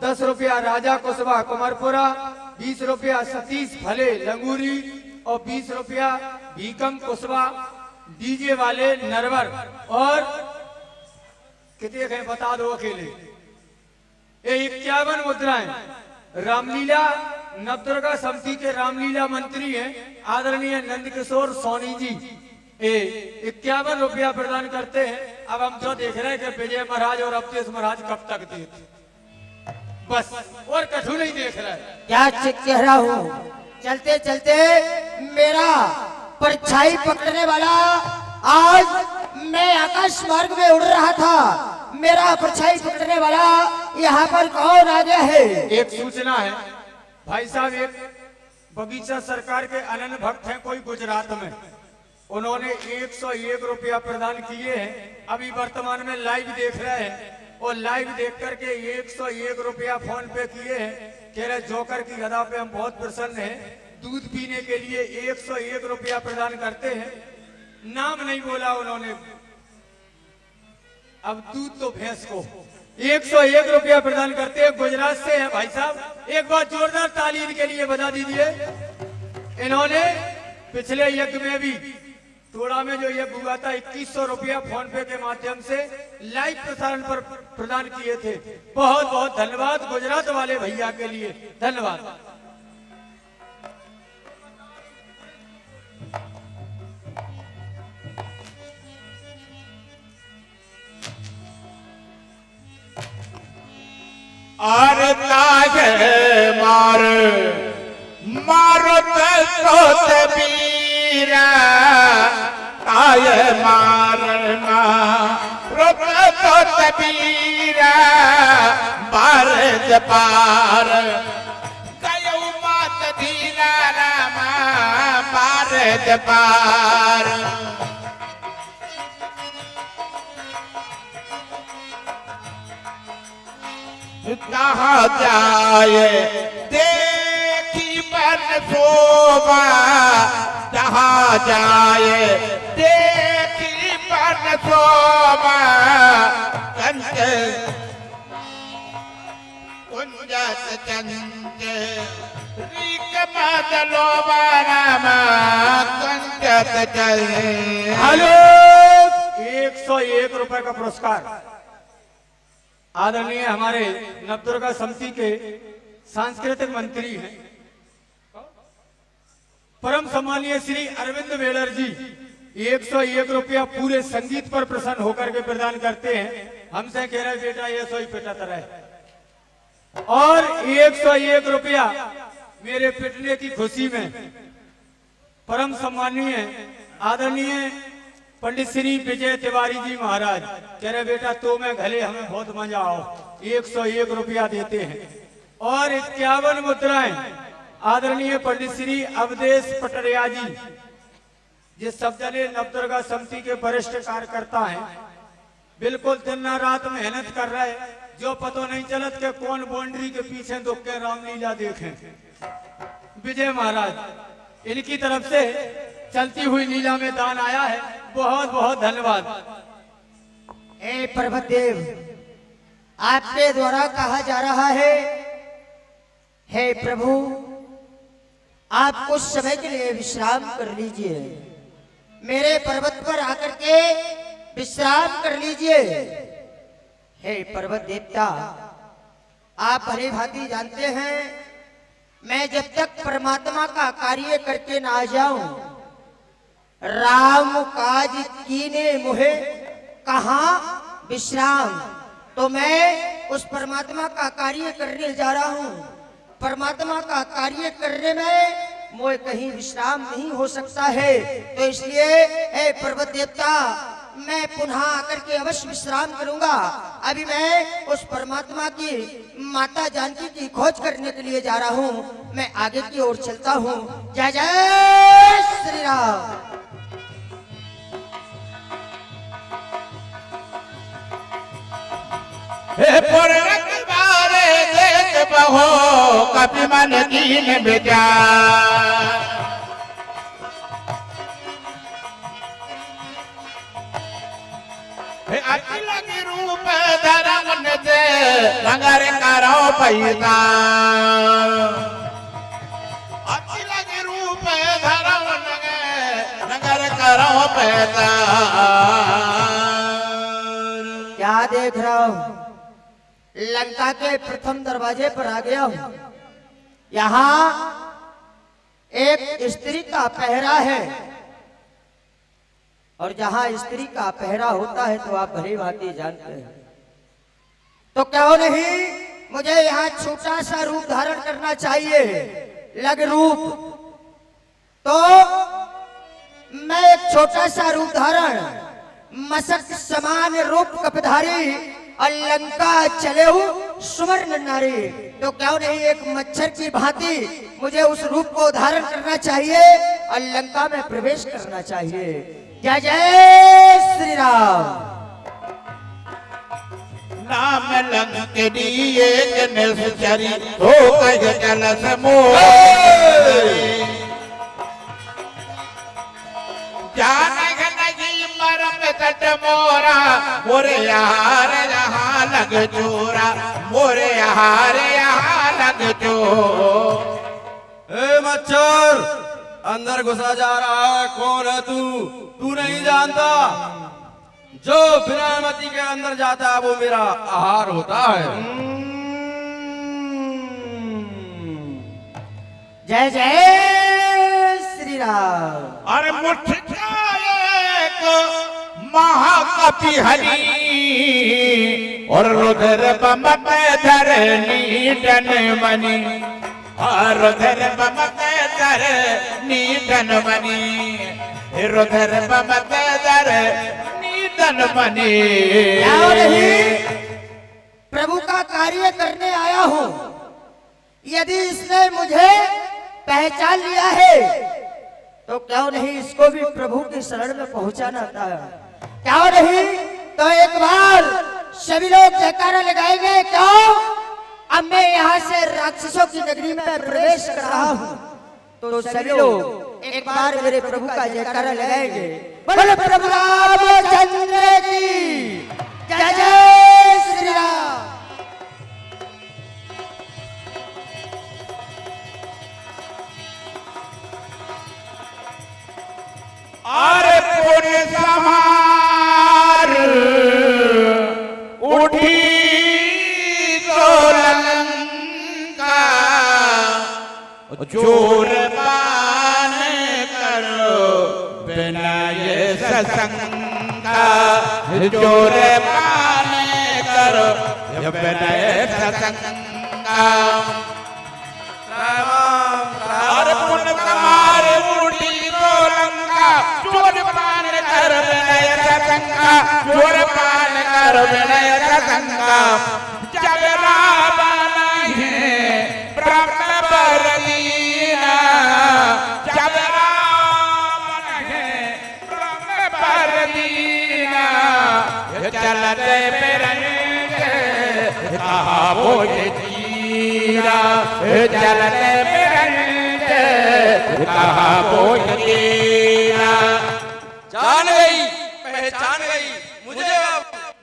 10 रुपया राजा कुशवा कुमारपुरा, 20 रुपया सतीश भले लंगूरी और 20 रुपया भीकम कुशवा डीजे वाले नरवर। और कितने हैं बता दो अकेले। ये 51 मुद्राएं रामलीला नवदुर्गा समिति के रामलीला मंत्री हैं आदरणीय नंदकिशोर सोनी जी, ये 51 रुपया प्रदान करते हैं। अब हम जो देख रहे हैं कि विजय महाराज और अवधेश महाराज कब तक देते, बस और कठू नहीं देख रहा है। क्या कह रहा हूँ, चलते चलते मेरा परछाई पकड़ने वाला, आज मैं आकाश मार्ग में उड़ रहा था, मेरा परछाई पकड़ने वाला यहाँ पर कौन आ गया है? एक सूचना है भाई साहब, एक बगीचा सरकार के अनन्य भक्त हैं कोई गुजरात में, उन्होंने 101 रुपया प्रदान किए हैं। अभी वर्तमान में लाइव देख रहे हैं और लाइव देख करके 101 रुपया फोन पे किए हैं। कह रहे जोकर की अदा पे हम बहुत प्रसन्न हैं। दूध पीने के लिए 101 रुपया प्रदान करते हैं। नाम नहीं बोला उन्होंने, अब दूध तो भैंस को 101 रुपया प्रदान करते हैं। गुजरात से है भाई साहब, एक बार जोरदार ताली इनके लिए बजा दीजिए। इन्होंने पिछले यज्ञ में भी तोड़ा में जो यज्ञ हुआ था 2100 रुपया फोन पे के माध्यम से लाइव प्रसारण पर प्रदान किए थे। बहुत बहुत धन्यवाद गुजरात वाले भैया के लिए, धन्यवाद। और लागे मार मारो तो तबीरा आये मारना रुक तो तबीरा बारद पार गयो मात धीरा रामा बारद पार। कहाँ जाए देखी बन शोभा, जहाँ जाए देखी बन शोभा, कंच कुंजत चंच रीक बदलो बारामा कुंजत चल। हेलो, 101 रुपए का पुरस्कार आदरणीय हमारे नवदुर्गा समिति के सांस्कृतिक मंत्री हैं परम सम्मानीय श्री अरविंद वेलर जी, 101 रुपया पूरे संगीत पर प्रसन्न होकर के प्रदान करते हैं। हमसे कह रहे बेटा ये सोई पिटत रहे। और 101 रुपया मेरे पिटने की खुशी में परम सम्मानीय आदरणीय पंडित श्री विजय तिवारी जी महाराज कह रहे बेटा तो मैं घले हमें बहुत मजा आओ, 101 रुपया देते हैं। और 51 मुद्राएं आदरणीय पंडित श्री अवधेश पटरिया जी, जिस सब जने नवदुर्गा समिति के वरिष्ठ कार्यकर्ता हैं, बिल्कुल दिन रात मेहनत कर रहे, जो पतो नहीं चलत के कौन बाउंड्री के पीछे दुख के रामलीला देखें। विजय महाराज इनकी तरफ से चलती हुई लीला में दान आया है, बहुत बहुत धन्यवाद। हे पर्वत देव, आपके द्वारा कहा जा रहा है, हे प्रभु आप कुछ समय के लिए विश्राम कर लीजिए, मेरे पर्वत पर आकर के विश्राम कर लीजिए। हे पर्वत देवता, आप भली भांति जानते हैं मैं जब तक परमात्मा का कार्य करके ना आ जाऊं, राम काज कीने मुहे कहाँ विश्राम, तो मैं उस परमात्मा का कार्य करने जा रहा हूँ। परमात्मा का कार्य करने में मोए कहीं विश्राम नहीं हो सकता है, तो इसलिए हे पर्वत देवता मैं पुनः आकर के अवश्य विश्राम करूंगा। अभी मैं उस परमात्मा की माता जानकी की खोज करने के लिए जा रहा हूँ। मैं आगे की ओर चलता हूँ। जय जय श्री राम। हे पुरख बारे देख हो कभी मन दीन विचार अति लगी रूप धर्म से नगर करो पैसा अति लगी रूप धर्म नगर करो पैसा क्या देख रहा हूं? लंका के प्रथम दरवाजे पर आ गया हूं। यहाँ एक स्त्री का पहरा है, और जहां स्त्री का पहरा होता है तो आप भली भांति जानते हैं। तो क्यों नहीं मुझे यहाँ छोटा सा रूप धारण करना चाहिए, लग रूप। तो मैं एक छोटा सा रूप धारण मसक समान रूप कपधारी और लंका चले हूँ सुवर्ण नारी। तो क्यों नहीं एक मच्छर की भांति मुझे उस रूप को धारण करना चाहिए और लंका में प्रवेश करना चाहिए। जय जय श्री राम। नाम लंकड़िए निश्चरी हो गए जल समूह जाने नहीं मरम तट मोरा मोरे यार यहाँ लग चोरा मोरे यार यहाँ लग चोर। ए मच्छर अंदर घुसा जा रहा है, कौन है तू? तू नहीं जानता, जो विनयमती के अंदर जाता है वो मेरा आहार होता है। जय जय श्री राम। अरे मुठ्ठा एक महाकपि हरि और रुद्र बम पे धरनी डन मनी और रुद्र बम पे धरनी डन मनी रुद्र बम पे धरनी डन मनी। प्रभु का कार्य करने आया हूँ, यदि इसने मुझे पहचान लिया है तो क्यों नहीं इसको भी प्रभु की शरण में पहुंचाना था। क्यों नहीं तो एक बार सभी लोग जयकारा लगाएंगे। क्यों? अब मैं यहाँ से राक्षसों की नगरी में प्रवेश कर रहा हूँ, तो सभी लोग एक बार मेरे प्रभु का जयकारा लगाएंगे। बोलो प्रभु रामचंद्र की जय जय श्री राम। अरे पुण्य समार उठी तो लंका चोर पान करो बिना ये ससंगा चोर पान करो बिना ये ससंगा। अरे पुण्य समार उठी तो लंका चोर पान कर विनय ससंगा चोर पान कर विनय ससंगा। जब रावण है ब्रह्म बरलीना जब रावण है ब्रह्म बरलीना चलते बिरंगे कहा वो जीरा चलते बिरंगे कहा वो जीरा। जान गई, पहचान गई, मुझे अब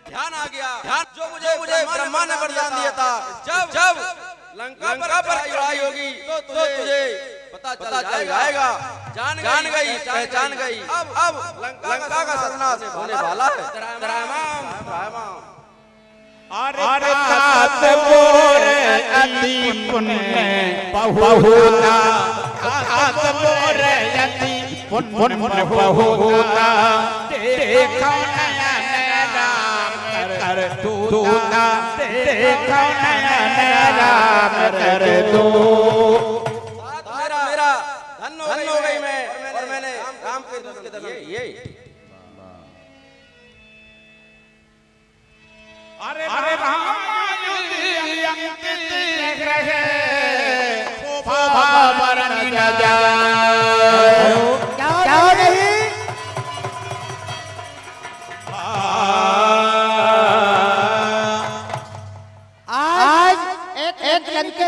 ध्यान आ गया। ध्यान जो मुझे ब्रह्मा ने वरदान दिया था, जब लंका पर लड़ाई होगी तो तुझे पता चल जाएगा। जान गई, पहचान गई। अब लंका का सत्यानाश होने वाला है। अरे सात मोर अति पुण्य बहुता सात मोर अति पुण्य बहुता देखो नयन राम कर दूता देखो नयन राम कर दो। मेरा धन हो गई मैं, और मैंने राम के दूत के दर्शन ये अरे क्या नहीं आज एक लंके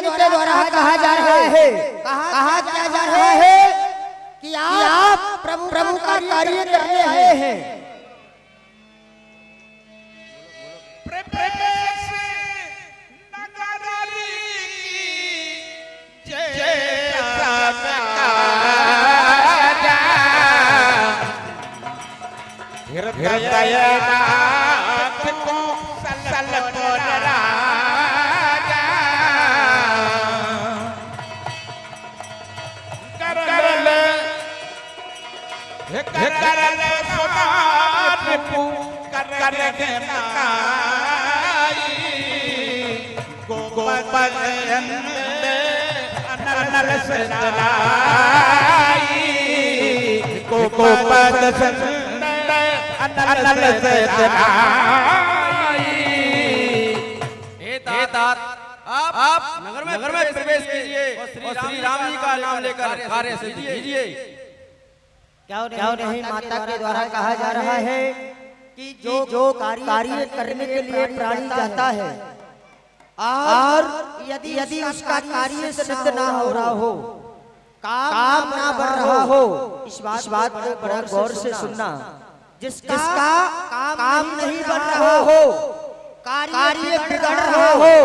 करने आए हैं। हृदयनाथ को सलको राजा करल सुनापू कर गोपद अनल सतलाई गोपद अनल सतलाई। हे तात आप नगर में प्रवेश कीजिए और श्री राम जी का नाम लेकर कार्य सिद्ध कीजिए। क्या नहीं माता के द्वारा कहा जा रहा है कि जो कार्य करने के लिए प्राणी जाता है और यदि उसका कार्य सिद्ध ना हो रहा हो, काम ना बन रहा हो, इस बात को बड़ा गौर से सुनना। जिसका काम नहीं बन रहा हो, कार्य बिगड़ रहा हो,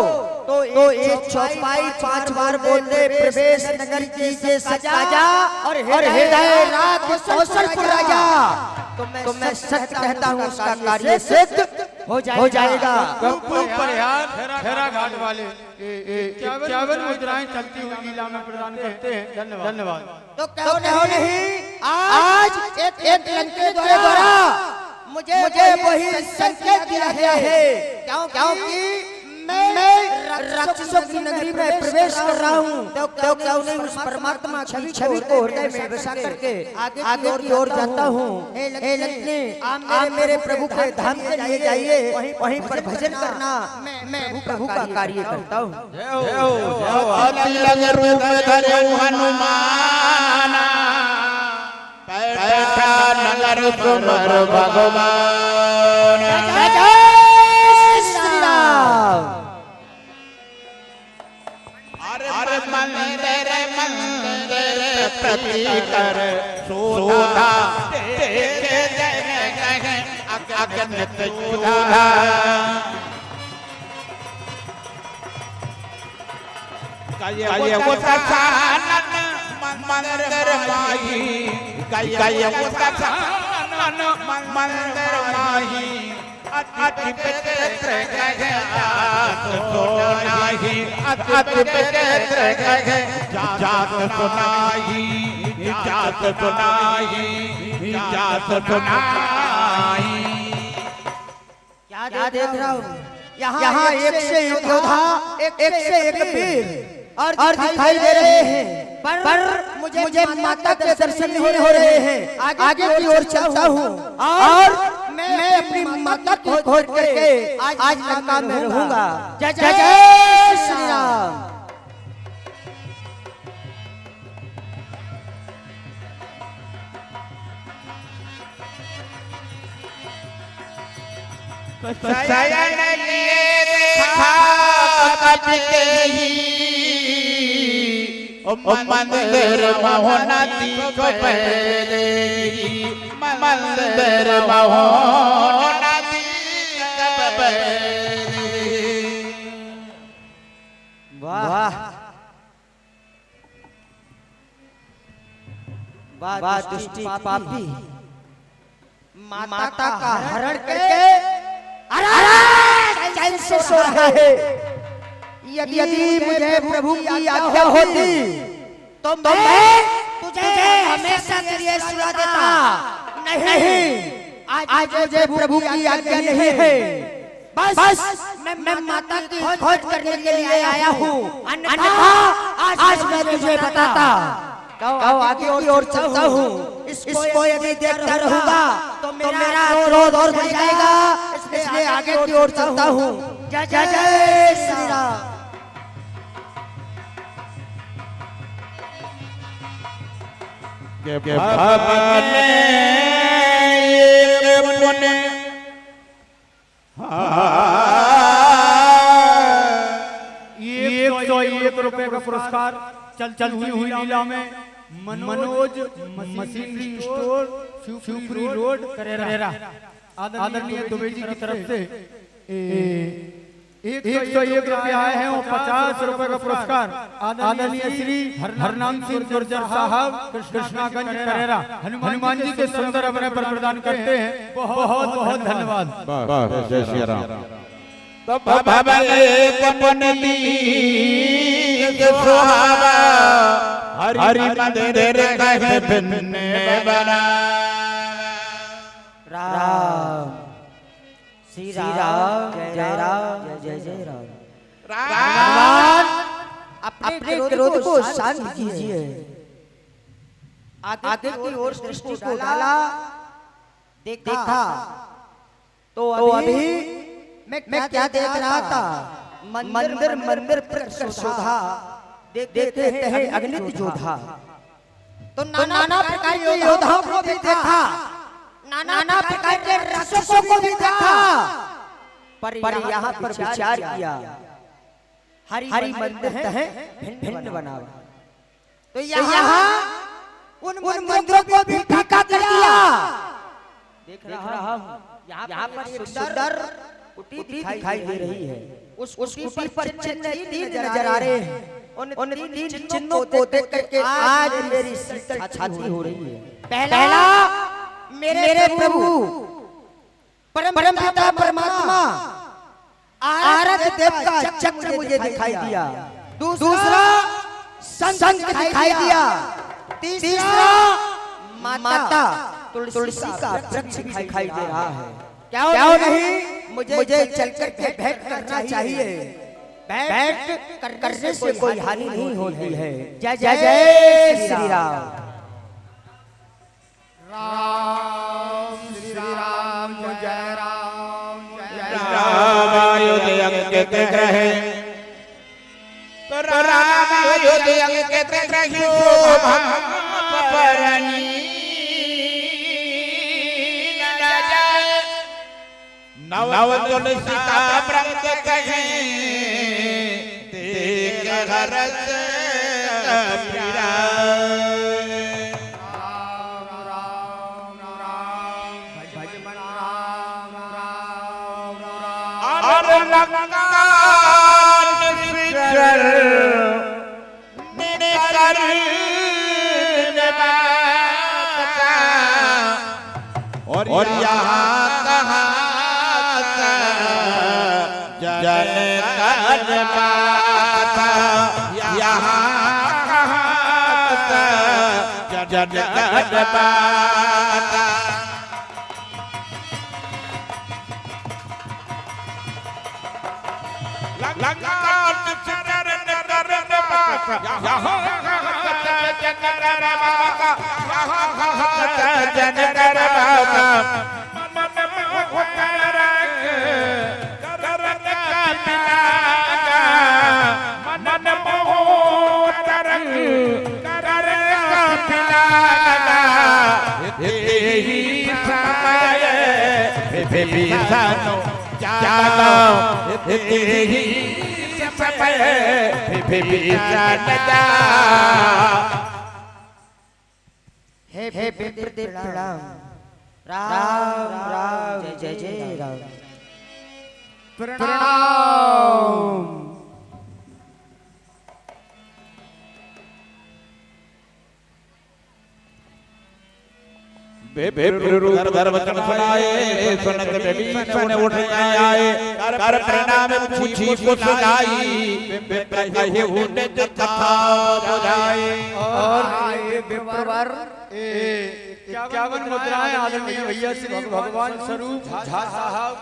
तो एक चौपाई 5 बार बोल दे, प्रवेश नगर कीजिए सजा और हृदय राख कौशलपुर राजा। तो मैं सच कहता हूँ उसका कार्य सिद्ध हो जाएगा। खेरा घाट वाले 51 मुद्राएं चलती हुई लीला में प्रदान करते हैं। धन्यवाद। तो क्यों नहीं आज एक लंके द्वारा मुझे वही संकेत दिया गया है, क्योंकि मैं राक्षसों की नगरी में प्रवेश कर रहा हूँ। तो क्यों नहीं उस परमात्मा की छवि को हृदय में बसा करके आगे की ओर जाता हूँ। हे लक्ष्मी, आप मेरे प्रभु के धाम के लिए जाइए, वहीं पर भजन करना, मैं प्रभु का कार्य करता हूँ। हनुमान बैठा नगर सुमर भगवान। अरे मंदिर प्रति कर सोधा अगणित चूल्हा। कय वो ससानन मंदिर माही, कय वो ससानन मंदिर माही। अति पित्र गए जात सुनाही, अति पित्र गए जात सुनाही, जात सुनाही, जात सुनाही। क्या देख रहा हूँ यहाँ एक से एक योद्धा, एक से एक वीर और दिखाई दे रहे हैं, पर मुझे माता के दर्शन नहीं हो रहे हैं। आगे की ओर चलता हूँ और मैं अपनी माता को खोज करके आज लंका में रहूंगा। जय जय श्री राम। शयन किए देखा कपते ही मंदिर महोनती को पहले ही, मंदिर महोनती को पहले। वाह वाह दुष्टी पापी, माता का हरण करके चैन से सो रहा है। यदि मुझे प्रभु की आज्ञा होती तो मैं तुझे हमेशा के लिए सुला देता। नहीं, आज मुझे प्रभु की आज्ञा नहीं है। बस मैं माता की खोज करने के लिए आया हूँ, अन्यथा आज मैं तुझे बताता। आगे की ओर चलता हूँ, इसको यदि देखता रहूंगा तो मेरा क्रोध और बढ़ जाएगा, इसलिए आगे की ओर चलता हूँ। जय जय श्री राम। ₹101 का पुरस्कार चलती हुई लीला में Manoj machinery store Shivpuri road Karera आदरणीय दुबे जी की तरफ से 101 रुपया आए हैं और 50 रुपए का पुरस्कार आदरणीय श्री हरनाम सिंह गुर्जर साहब कृष्णागंज करेरा हनुमान जी के सुंदर अपने पर प्रदान करते हैं। बहुत बहुत धन्यवाद। जय श्री राम। हरि मंदिर कहे बिन्ने बना राम श्री राम जय राम जय जय राम। भगवान अपने क्रोध को शांत कीजिए। आगे की ओर दृष्टि को डाला, देखा तो अभी मैं क्या देख रहा था? मंदिर पर शोभा देखते हैं अगणित योद्धा। तो नाना प्रकार के योद्धाओं को भी देखा, नाना प्रकार के राक्षसों को भी देखा, पर यहाँ पर विचार किया हरि मंदिर है भिन्न बना। तो यहाँ उन मंदिरों को भी फीका कर दिया। देख रहा हूँ यहाँ पर एक सुंदर कुटी दिखाई दे रही है। उस कुटी पर चिन्ह 3 नजर आ रहे हैं। उन 3 चिन्हों को देख करके आज मेरी शीतल छाती हो रही है। पहला मेरे प्रभु परम पिता परमात्मा आराध्य देव का चक्र मुझे दिखाई दिया। दूसरा संत दिखाई दिया। तीसरा माता तुलसी का वृक्ष दिखाई दे रहा है। क्या नहीं मुझे चलकर भेंट करना चाहिए। भेंट करने से कोई हानि नहीं होती है। जय जय श्री राम। राम श्री राम जय राम राम अयोध्या अंकित रहे तो राम अयोध्या अंकित रहियो परनी नव तुलसी का व्रत कहे तेग हरस पीरा। और यहाँ कहाँ जन कर पाता, यहाँ कहाँ जन कर पाता। हे पितृदेव प्रणाम। राम राम जय जय राम। प्रणाम। वचन सुनाए सुनत विभीषण उठ आए कर प्रणाम पूछी कुशलाई कहे उन्हें कथा बुझाए। और विप्रवर 51 मुद्राएं आदरणीय भैया श्री भगवान स्वरूप झा साहब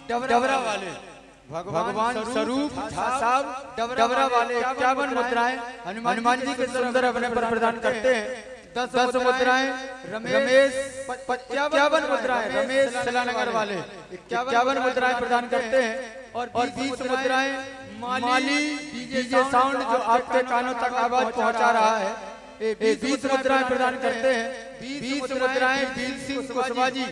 डबरा वाले भगवान स्वरूप झा साहब डबरा वाले 51 मुद्राएं हनुमान जी के सुंदर अपने पर प्रदान करते हैं। 10 मुद्राएं रमेश 51 मुद्राएं रमेश सलानगर वाले 51 मुद्राएं प्रदान करते हैं। और 20 मुद्राएं माली डीजे साउंड जो आपके कानों तक आवाज पहुंचा रहा है। 20 मुद्राएं प्रदान करते हैं। 20 मुद्राएं वीर सिंह कुशवाहा जी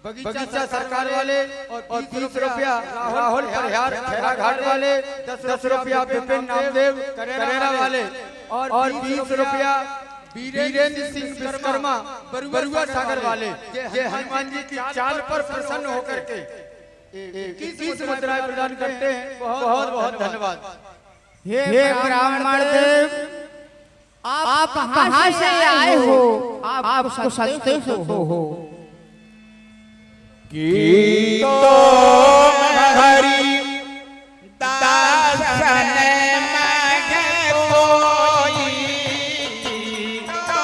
बगीचा सरकार वाले और 20 रुपया राहुल परिहार खेरा घाट वाले। 10 रुपया विपिन नामदेव करेरा वाले और 20 रुपया वीरेंद्र सिंह विश्वकर्मा बरुआ सागर वाले ये हनुमान जी की चाल पर प्रसन्न होकर के 21 मुद्राएं प्रदान करते हैं। बहुत बहुत धन्यवाद। हे ब्राह्मण देव, आप कहाँ से आए हो? आप सस्ते हो की तो हरि दासन मग कोई की तो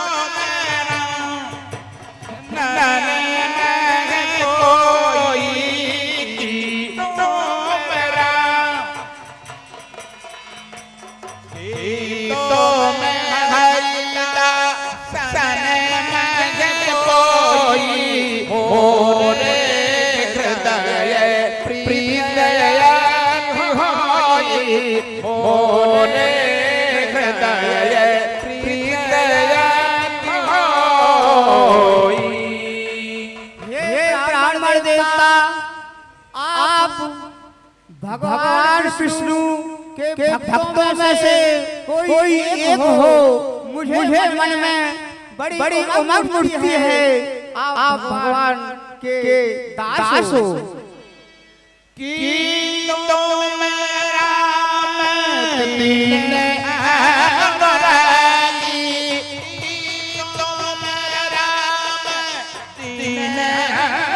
मेरा नन मग कोई की तो मेरा की तो मैं हरि दासन मग कोई मोरे मोरे हृदय हे ब्राह्मण देवता, आप भगवान विष्णु के भक्तों में से कोई एक हो। मुझे मन में बड़ी उमंग उठती है। आप भगवान के दास हो। की तुम राम तीन रागी, तुम राम तीन रागी,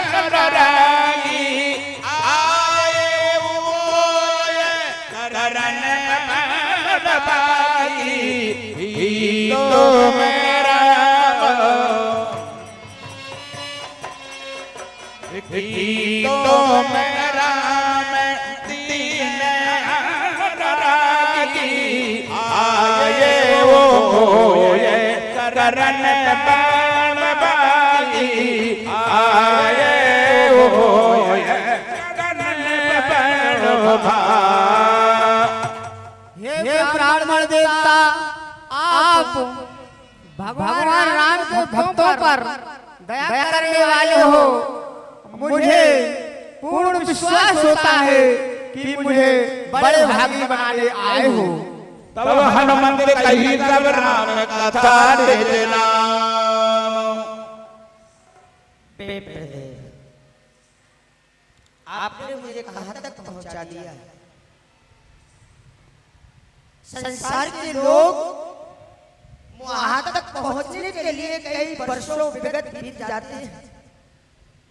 आए वो करन पागी, तुम राम तुम राम तीन रागी, आए वो करन बागी, आए वो करन हे ब्राह्मण देवता, आप भगवान राम के भक्तों पर दया करने वाले हो। मुझे पूर्ण विश्वास होता है कि मुझे बड़े भागी बनाने आए हो। तब हनुमंत कही तब राम कथा देना। आपने मुझे कहाँ तक पहुँचा दिया? संसार के लोग वहां तक पहुँचने के लिए कई वर्षों विगत बीत जाते हैं,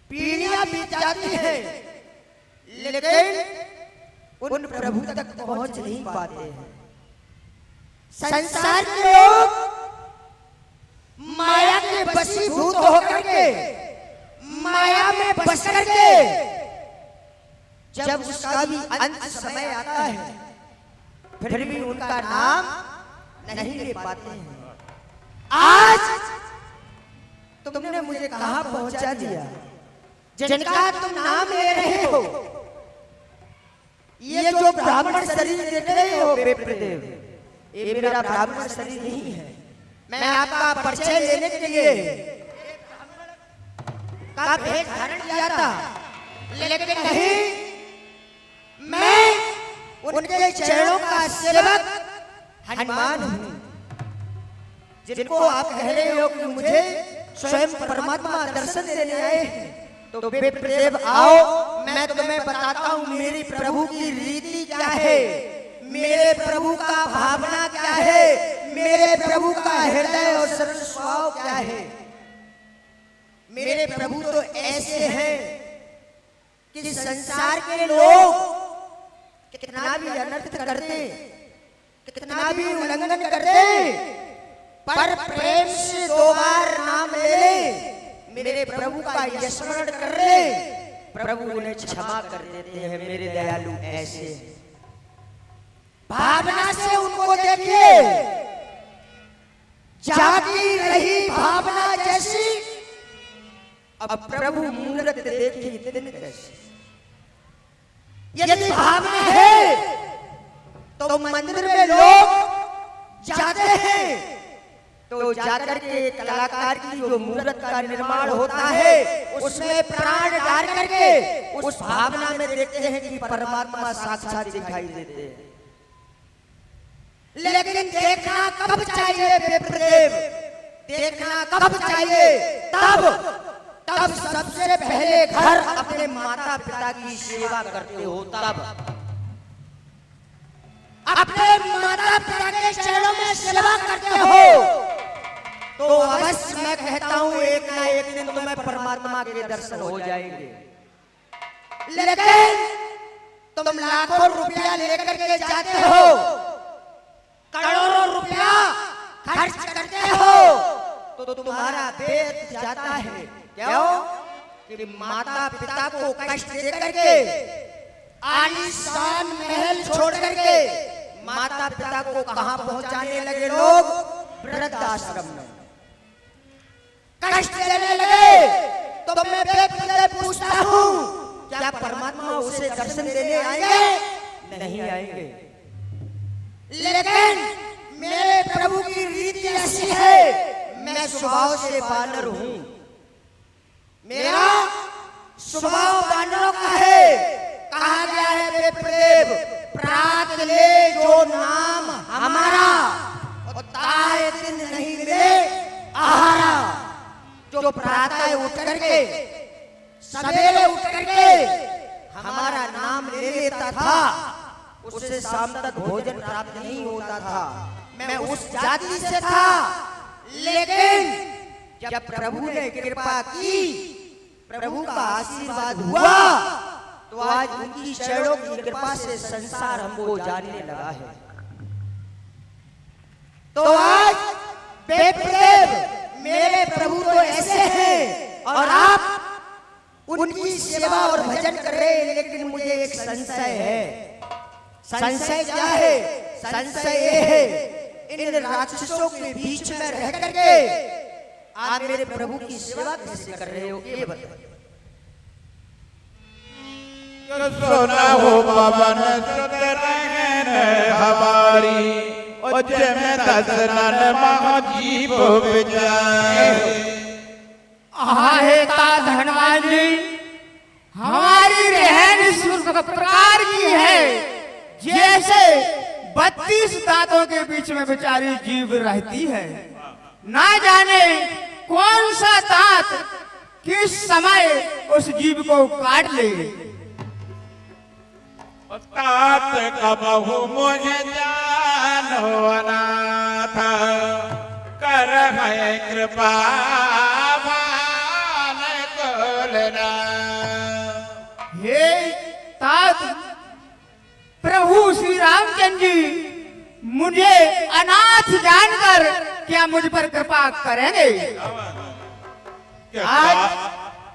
पीढ़ियां बीत जाती हैं, लेकिन उन प्रभु तक पहुंच नहीं पाते हैं। संसार के लोग माया के वशीभूत होकर के, माया में बस करके, जब उसका भी अंत समय आता है फिर भी उनका नाम नहीं ले पाते हैं। आज तुमने मुझे कहां पहुंचा दिया? जिनका तुम नाम ले रहे हो, ये जो ब्राह्मण शरीर देख रहे हो विप्रदेव, ये मेरा ब्राह्मण शरीर नहीं है। मैं आपका परिचय लेने के लिए का भेष धारण किया था, लेकिन नहीं, मैं उनके चरणों का सेवक हनुमान हूँ, जिनको आप कह रहे हो कि मुझे स्वयं परमात्मा दर्शन देने आए हैं। तो विप्रदेव आओ, मैं तुम्हें बताता हूँ मेरे प्रभु की रीति क्या है, मेरे प्रभु का भावना क्या है, मेरे प्रभु का हृदय और सरल स्वभाव क्या है। मेरे प्रभु तो ऐसे हैं कि संसार के लोग कितना भी अनर्थ करते, कितना भी उल्लंघन करते, पर प्रेम से 2 बार नाम ले, मेरे प्रभु का स्मरण कर ले, प्रभु उन्हें क्षमा कर देते हैं। मेरे दयालु ऐसे भावना से उनको देखिए, जागी रही भावना जैसी, अब प्रभु मूर्त देखिए इतने कैसे। यदि भावना है तो मंदिर में लोग जाते हैं, तो जाकर के कलाकार की जो मूर्त का निर्माण होता है उसमें प्राण डाल करके उस भावना में देखते हैं कि परमात्मा साक्षात दिखाई देते हैं। लेकिन देखना कब चाहिए विप्रदेव? देखना कब चाहिए? तब तब सबसे पहले घर अपने माता पिता की सेवा करते हो, तब अपने माता पिता के चरणों में सेवा करते हो तो अवश्य मैं कहता हूं एक ना एक दिन तुम्हें परमात्मा के दर्शन हो जाएंगे। लेकिन तुम लाखों रुपया लेकर के जाते हो, करोड़ों रुपया खर्च करते हो तो तुम्हारा पेट जाता है। क्यों? कि माता पिता को कष्ट दे करके, आलीशान महल छोड़ करके माता पिता को कहां पहुंचाने लगे लोग? वृद्धाश्रम में कष्ट देने लगे। तो मैं बेपरवाह पूछता हूं, क्या परमात्मा उसे दर्शन देने आएंगे? नहीं आएंगे। लेकिन मेरे प्रभु की रीति ऐसी है, मैं स्वभाव से बानर हूं, मेरा स्वभाव बानरों का है। कहा गया है बेप्रदेव, प्रात ले जो नाम हमारा और ताए दिन नहीं मिले आहारा। जो प्रातः उठ करके, सवेरे उठ करके हमारा नाम ले लेता था, उससे शाम तक भोजन प्राप्त नहीं होता था। मैं उस जाति से था, लेकिन जब प्रभु ने कृपा की, प्रभु का आशीर्वाद हुआ, तो आज उनकी चरणों की कृपा से संसार हमको जानने लगा है। तो आज बेप्रदेव मेरे प्रभु तो ऐसे हैं और आप उनकी सेवा और भजन कर रहे हैं, लेकिन मुझे एक संशय है। संशय क्या है? संशय ये है, इन राक्षसों के बीच में रह करके आप मेरे प्रभु की सेवा कैसे कर रहे हो? ये बताओ। सुना हो पवन सुत रहन हमारी, में दसनन महाजीव विजय। आहे तात हनुमान जी, हमारी रहन इस प्रकार की है जैसे 32 दांतों के बीच में बेचारी जीव रहती है। ना जाने कौन सा दांत किस समय उस जीव को काट ले। तात कबहु मुझे जानो अनाथ, कर है कृपा भान कुलना। हे तात, प्रभु श्री रामचंद्र जी मुझे अनाथ जानकर क्या मुझ पर कृपा करेंगे?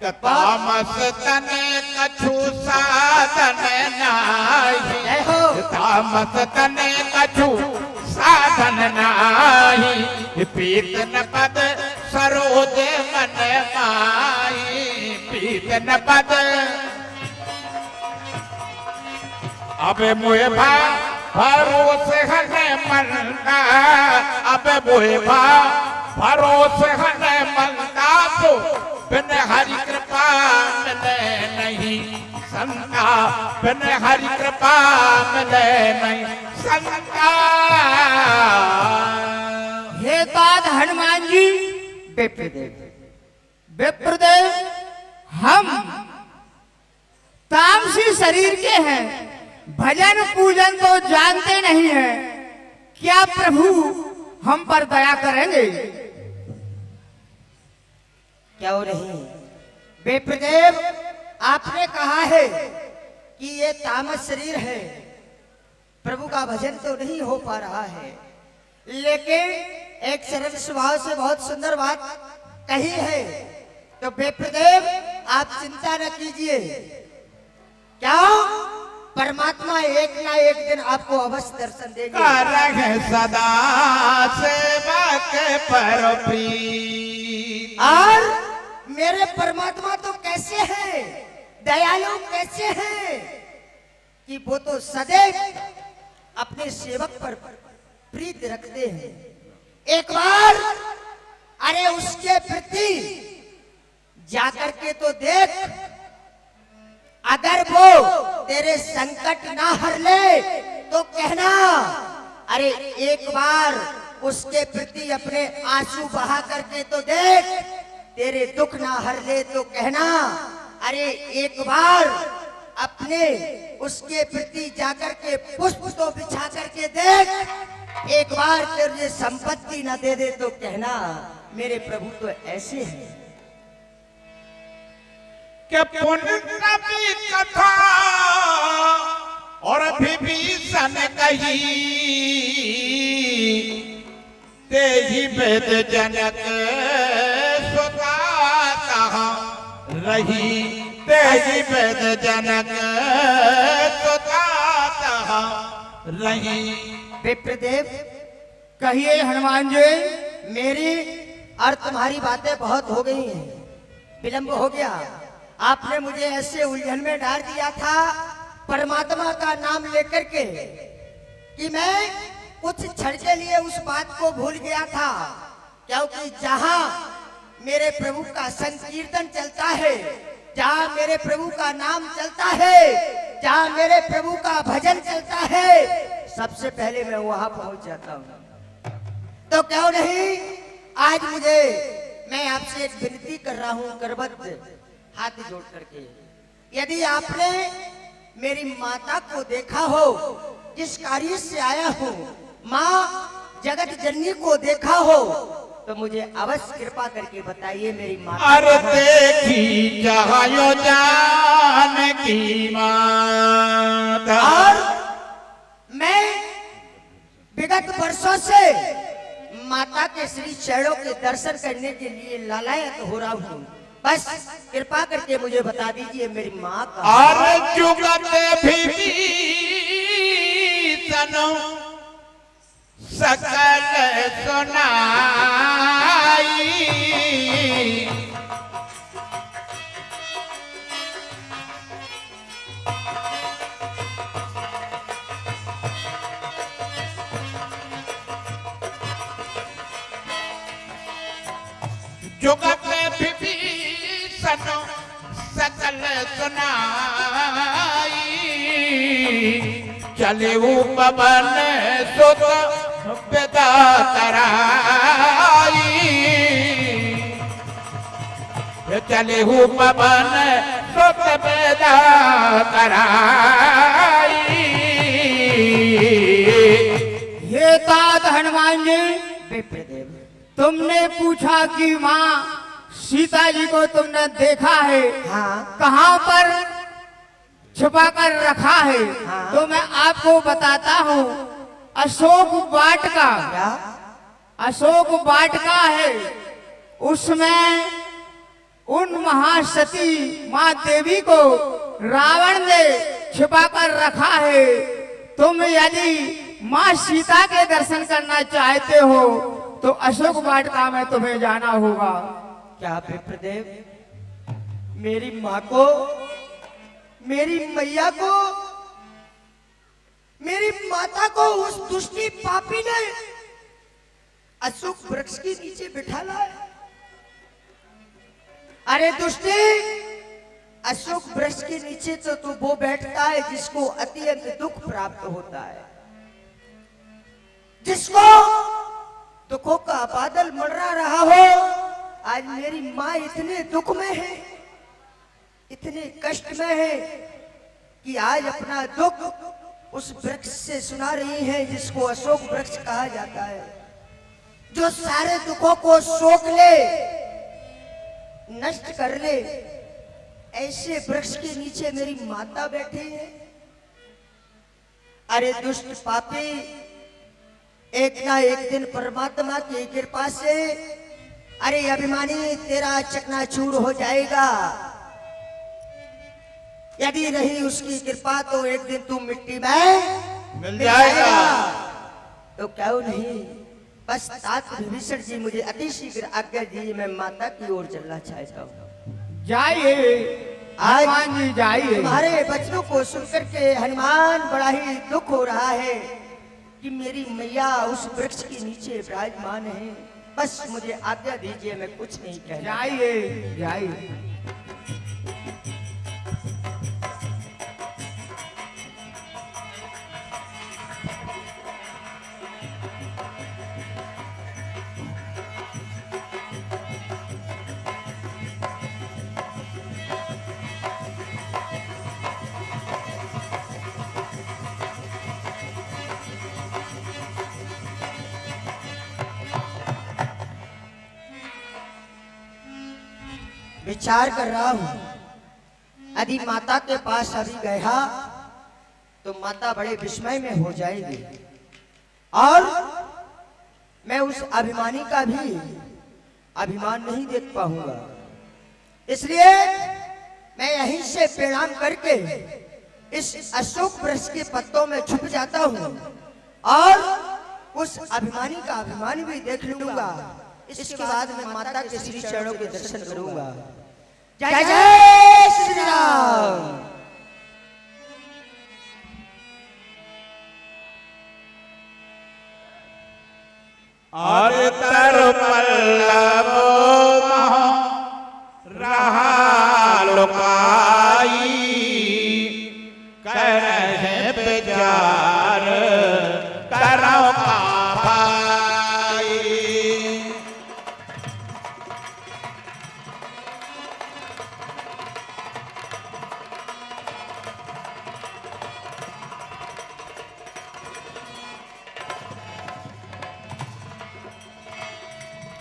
तामस तने कछु साधन नाही, तामस तने कछु साधन नाही। पीतन पद सरोज मन माही, पीतन पद अबे मोहे भरोसे हने मनता, अबे मोहे भरोसे हने मनता। तो बिन हरि कृपा मिले नहीं संता, बिन हरि कृपा मिले नहीं संता। हे तात हनुमान जी, विप्रदेव हम तामसी शरीर के हैं, भजन पूजन तो जानते नहीं हैं। क्या प्रभु हम पर दया करेंगे? क्यों नहीं? बेप्रदेव आपने कहा है कि ये तामस शरीर है, प्रभु का भजन तो नहीं हो पा रहा है, लेकिन एक सरल स्वभाव से बहुत सुंदर बात कही है। तो बेप्रदेव आप चिंता न कीजिए, क्या परमात्मा एक ना एक दिन आपको अवश्य दर्शन देंगे। करह सदा सेवा के पर प्रीत। और मेरे परमात्मा तो कैसे हैं, दयालु कैसे हैं कि वो तो सदैव अपने सेवक पर प्रीत रखते हैं। एक बार अरे उसके प्रति जाकर के तो देख, अगर वो तेरे संकट ना हर ले तो कहना, अरे एक बार उसके प्रति अपने आंसू बहा करके तो देख, तेरे दुख ना हर ले तो कहना। अरे एक बार अपने उसके प्रति जाकर के पुष्प तो बिछा करके देख, एक बार तेरे संपत्ति न दे दे तो कहना मेरे प्रभु तो ऐसे हैं। के पुण्य की कथा और विभीषण कही, तेहि वेद जनक सुता रही, तेहि वेद जनक सुता रही। विप्रदेव कहिए हनुमान जी, मेरी और तुम्हारी बातें बहुत हो गई हैं, विलंब हो गया। आपने मुझे ऐसे उलझन में डाल दिया था परमात्मा का नाम लेकर के कि मैं कुछ क्षण के लिए उस बात को भूल गया था, क्योंकि जहां मेरे प्रभु का संकीर्तन चलता है, जहां मेरे प्रभु का नाम चलता है, जहां मेरे प्रभु का भजन चलता है, सबसे पहले मैं वहां पहुंच जाता हूं। तो क्यों नहीं आज मैं आपसे एक विनती कर रहा हूं, करबद्ध हाथ जोड़ करके, यदि आपने मेरी माता को देखा हो, जिस कार्य से आया हूं, माँ जगत जननी को देखा हो, तो मुझे अवश्य कृपा करके बताइए मेरी माता। अरे देखी चाहो जान की माता। और मैं विगत वर्षों से माता के श्री चरणों के दर्शन करने के लिए लालायत हो रहा हूँ, बस कृपा करके मुझे बता दीजिए मेरी माँ का। और जुगत भी सनो सकल सुनाई, जुगत भी सनो सकल सुनाई, चले वो पवन सुत विदा कराई, चले वो पवन सुत विदा कराई। ये तात हनुमान जी, विप्रदेव तुमने पूछा कि माँ सीता जी को तुमने देखा है, हाँ कहाँ पर छुपा कर रखा है, हाँ। तो मैं आपको बताता हूँ, अशोक वाटिका, क्या? अशोक वाटिका है, उसमें उन महासती माँ देवी को रावण ने छिपा कर रखा है। तुम यदि माँ सीता के दर्शन करना चाहते हो तो अशोक वाटिका में तुम्हें जाना होगा। क्या विप्रदेव, मेरी माँ को, मेरी मैया को, मेरी माता को उस दुष्टी पापी ने अशोक वृक्ष के नीचे बिठा लाया? अरे दुष्टी, अशोक वृक्ष के नीचे तो वो बैठता है जिसको अत्यंत दुख प्राप्त होता है, जिसको दुखों का बादल मंडरा रहा हो। आज मेरी माँ इतने दुख में है, इतने कष्ट में है कि आज अपना दुख उस वृक्ष से सुना रही है जिसको अशोक वृक्ष कहा जाता है, जो सारे दुखों को सोख ले, नष्ट कर ले। ऐसे वृक्ष के नीचे मेरी माता बैठी है। अरे दुष्ट पापी, एक ना एक दिन परमात्मा की कृपा से, अरे अभिमानी, तेरा चकनाचूर हो जाएगा। यदि रही उसकी कृपा तो एक दिन तू मिट्टी में मिल जाएगा। तो क्यों नहीं, बस तात विभीषण जी मुझे अति शीघ्र आज्ञा दीजिए, मैं माता की ओर चलना चाहता हूँ। जाइए हनुमान जी, जाइए। तुम्हारे बचनों को सुनकर के हनुमान बड़ा ही दुख हो रहा है कि मेरी मैया उस वृक्ष के नीचे विराजमान है। बस मुझे आज्ञा दीजिए, मैं कुछ नहीं कहना। जाइए जाइए। विचार कर रहा हूँ, यदि माता के पास अभी गया तो माता बड़े विस्मय में हो जाएगी और मैं उस अभिमानी का भी अभिमान नहीं देख पाऊंगा। इसलिए मैं यहीं से प्रणाम करके इस अशोक वृक्ष के पत्तों में छुप जाता हूँ और उस अभिमानी का अभिमान भी देख लूंगा। इसके बाद मैं माता के श्री चरणों के दर्शन करूंगा। जय जय श्री राम। और तर पल्लवो रहा लुकाई करह विचार करो का भाई।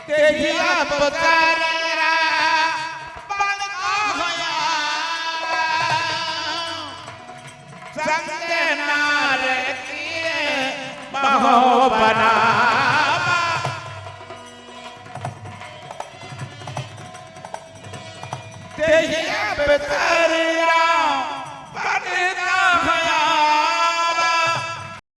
तेजिया पुकारा बन होया संग नार किए बहो बनावा। तेजिया पुकारा